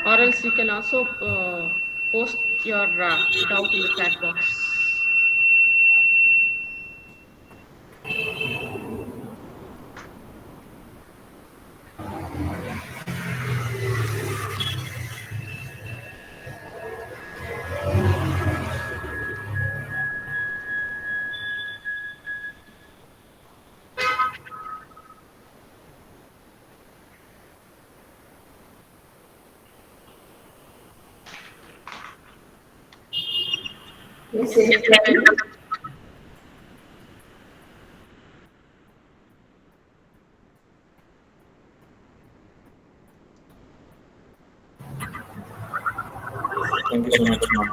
Or else you can also post your doubt in the chat box. Yes, Thank you so much, ma'am,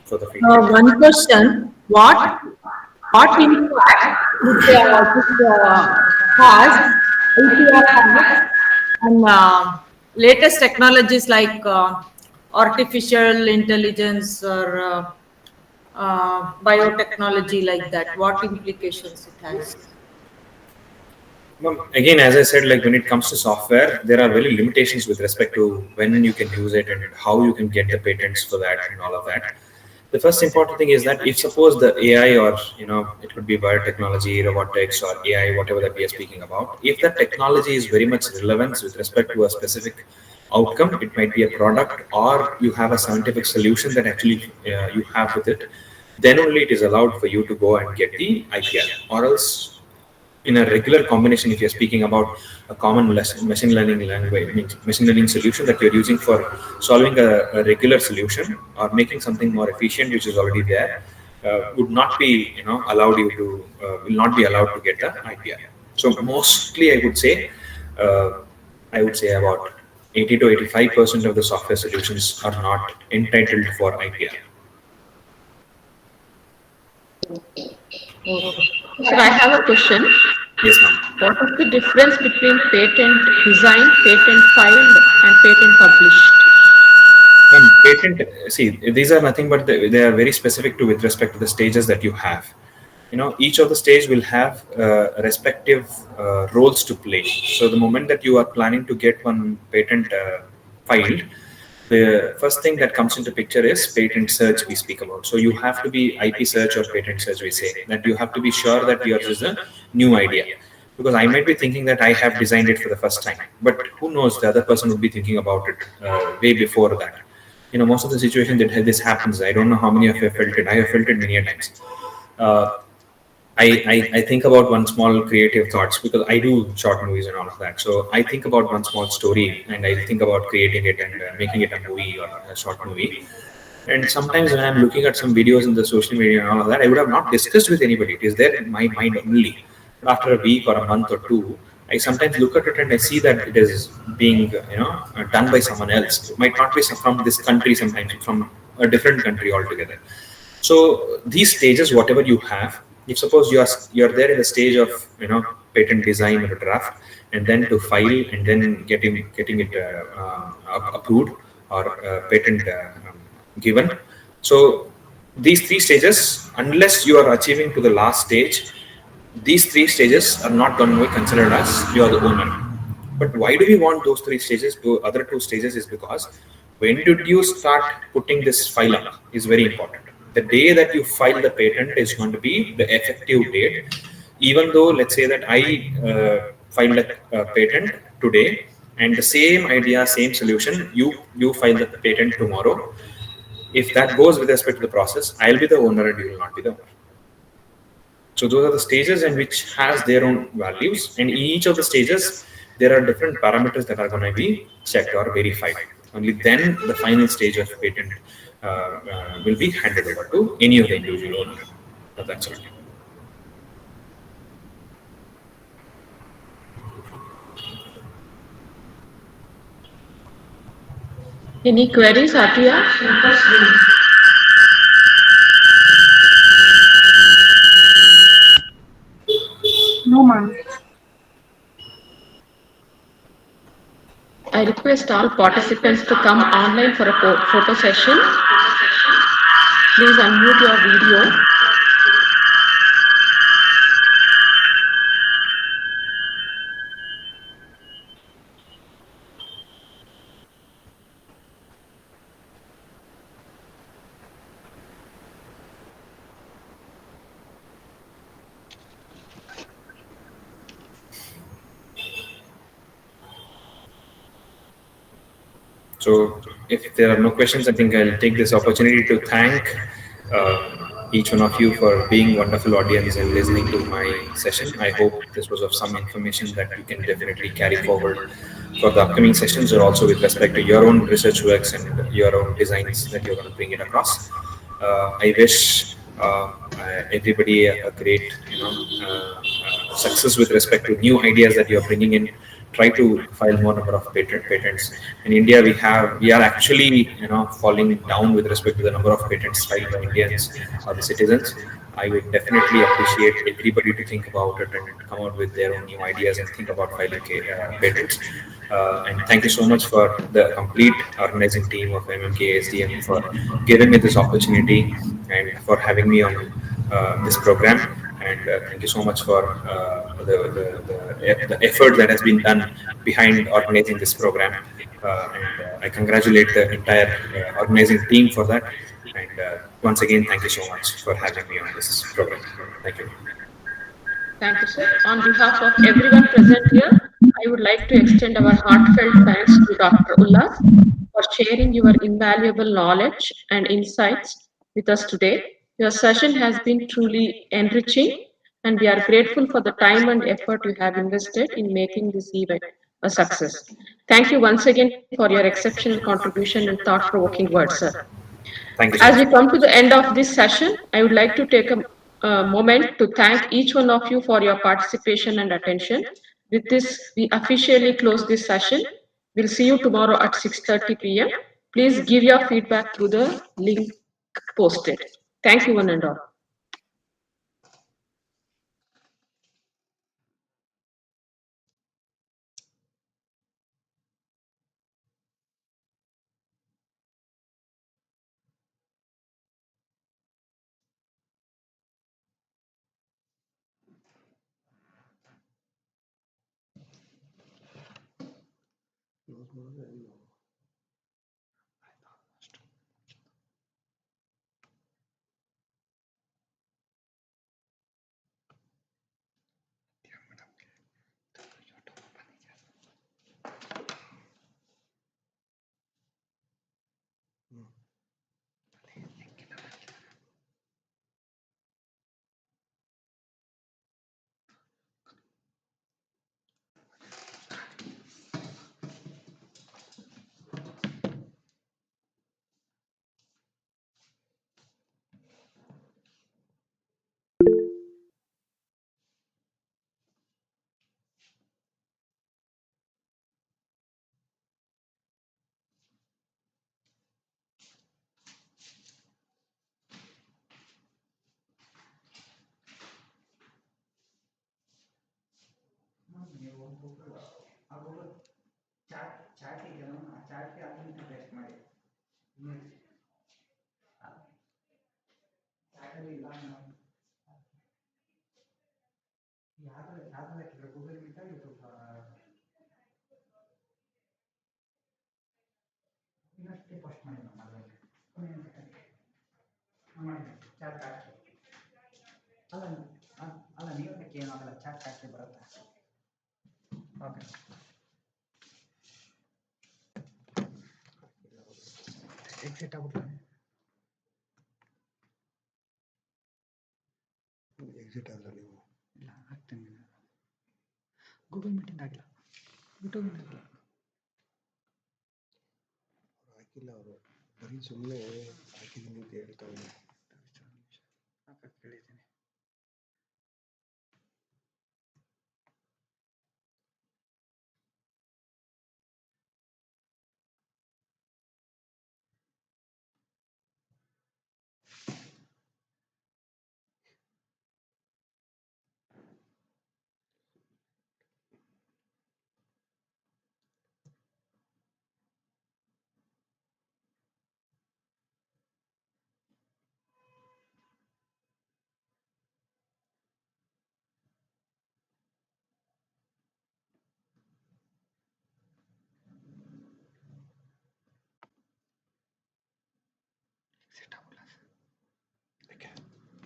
for the feedback. One question. what impact this has IPR has and latest technologies like artificial intelligence or biotechnology like that, what implications it has? Again, as I said, like when it comes to software, there are very limitations with respect to when you can use it and how you can get the patents for that and all of that. The first important thing is that if suppose the AI or it could be biotechnology, robotics or AI, whatever that we are speaking about, if that technology is very much relevant with respect to a specific outcome, it might be a product or you have a scientific solution that actually you have with it, then only it is allowed for you to go and get the IPR. Or else in a regular combination, if you're speaking about a common machine learning language, machine learning solution that you're using for solving a regular solution or making something more efficient, which is already there, would not be, allowed you to, will not be allowed to get the IPR. So mostly, uh, I would say about 80 to 85% of the software solutions are not entitled for IPR. Sir, I have a question. Yes, ma'am. What is the difference between patent design, patent filed, and patent published? Patent, see, these are nothing but they are very specific to with respect to the stages that you have. Each of the stage will have respective roles to play. So the moment that you are planning to get one patent filed, the first thing that comes into picture is patent search we speak about. So you have to be IP search or patent search, we say that you have to be sure that yours is a new idea, because I might be thinking that I have designed it for the first time, but who knows, the other person would be thinking about it way before that. Most of the situation that this happens, I don't know how many of you have felt it. I have felt it many a times. uh, I think about one small creative thoughts, because I do short movies and all of that. So I think about one small story and I think about creating it and making it a movie or a short movie. And sometimes when I'm looking at some videos in the social media and all of that, I would have not discussed with anybody. It is there in my mind only. But after a week or a month or two, I sometimes look at it and I see that it is being, done by someone else. It might not be from this country, sometimes from a different country altogether. So these stages, whatever you have, if suppose you're there in the stage of patent design or draft, and then to file and then getting it approved or patent given. So these three stages, unless you are achieving to the last stage, these three stages are not going to be considered as you are the owner. But why do we want those three stages? The other two stages is because when did you start putting this file up is very important. The day that you file the patent is going to be the effective date. Even though, let's say that I filed a patent today, and the same idea, same solution, you file the patent tomorrow. If that goes with respect to the process, I'll be the owner and you will not be the owner. So those are the stages in which has their own values, and in each of the stages there are different parameters that are going to be checked or verified. Only then the final stage of patent will be handed over to any of the individual owner. That's all. Any queries, Atiya? No, ma'am. I request all participants to come online for a photo session. Please unmute your video. So if there are no questions, I think I'll take this opportunity to thank each one of you for being wonderful audience and listening to my session. I hope this was of some information that you can definitely carry forward for the upcoming sessions, or also with respect to your own research works and your own designs that you're going to bring it across. I wish everybody a great success with respect to new ideas that you're bringing in. Try to file more number of patents. In India, we are actually falling down with respect to the number of patents filed by Indians or the citizens. I would definitely appreciate everybody to think about it and come out with their own new ideas and think about filing patents. And thank you so much for the complete organizing team of MMKSDM for giving me this opportunity and for having me on this program. And thank you so much for the effort that has been done behind organizing this program. And I congratulate the entire organizing team for that. And once again, thank you so much for having me on this program. Thank you. Thank you, sir. On behalf of everyone present here, I would like to extend our heartfelt thanks to Dr. Ullas for sharing your invaluable knowledge and insights with us today. Your session has been truly enriching, and we are grateful for the time and effort you have invested in making this event a success. Thank you once again for your exceptional contribution and thought-provoking words, sir. Thank you so As much. we come to the end of this session, I would like to take a moment to thank each one of you for your participation and attention. With this, we officially close this session. We'll see you tomorrow at 6:30 p.m. Please give your feedback through the link posted. Thank you, one and all. Close ಮಾಡಿದ್ರೆ ಏನು? Chat ಇದೆಯಲ್ಲ ಆ ಚಾಟ್ಗೆ ಅದನ್ನ test ಮಾಡಿ ಚಾಟಲ್ಲಿ ಇಲ್ಲ ಯಾವ್ದು ಹಾಕಿದ್ರೆ Google ಮೀಟ YouTube ಇನ್ನಷ್ಟೇ post ಮಾಡಿ ನಾವು ಅದರಲ್ಲಿ ಮಾಡಿ ಚಾಟ್ ಹಾಕಿ ಅಲ್ಲ ಅಲ್ಲ ನೀವು ಏನಾಗಲ್ಲ ಚಾಟ್ ಹಾಕಿ ಬರುತ್ತೆ ಓಕೆ ಎಕ್ಸಿಟ್ ಆಗ್ಬಿಟ್ಟು ಎಕ್ಸಿಟ್ ಆದ್ರೆ ನೀವು ಇಲ್ಲ ಆಗ್ತೀನಿ ಗೂಗಲ್ ಮೀಟಿಂಗ್ ಆಗಿಲ್ಲ ಯೂಟ್ಯೂಬಿಂದ ಆಗಿಲ್ಲ ಅವ್ರು ಹಾಕಿಲ್ಲ ಅವರು ಬರೀ ಸುಮ್ಮನೆ ಹಾಕಿದ್ದೀನಿ ಅಂತ ಹೇಳ್ತಾವೆ. ಕೇಳಿದ್ದೀನಿ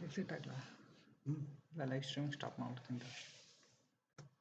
ಎಕ್ಸಿಟ್ ಆಗಲ್ಲ ಇಲ್ಲ ಲೈವ್ ಸ್ಟ್ರೀಮಿಂಗ್ ಸ್ಟಾಪ್ ಮಾಡ್ಬಿಡ್ತೀನಿ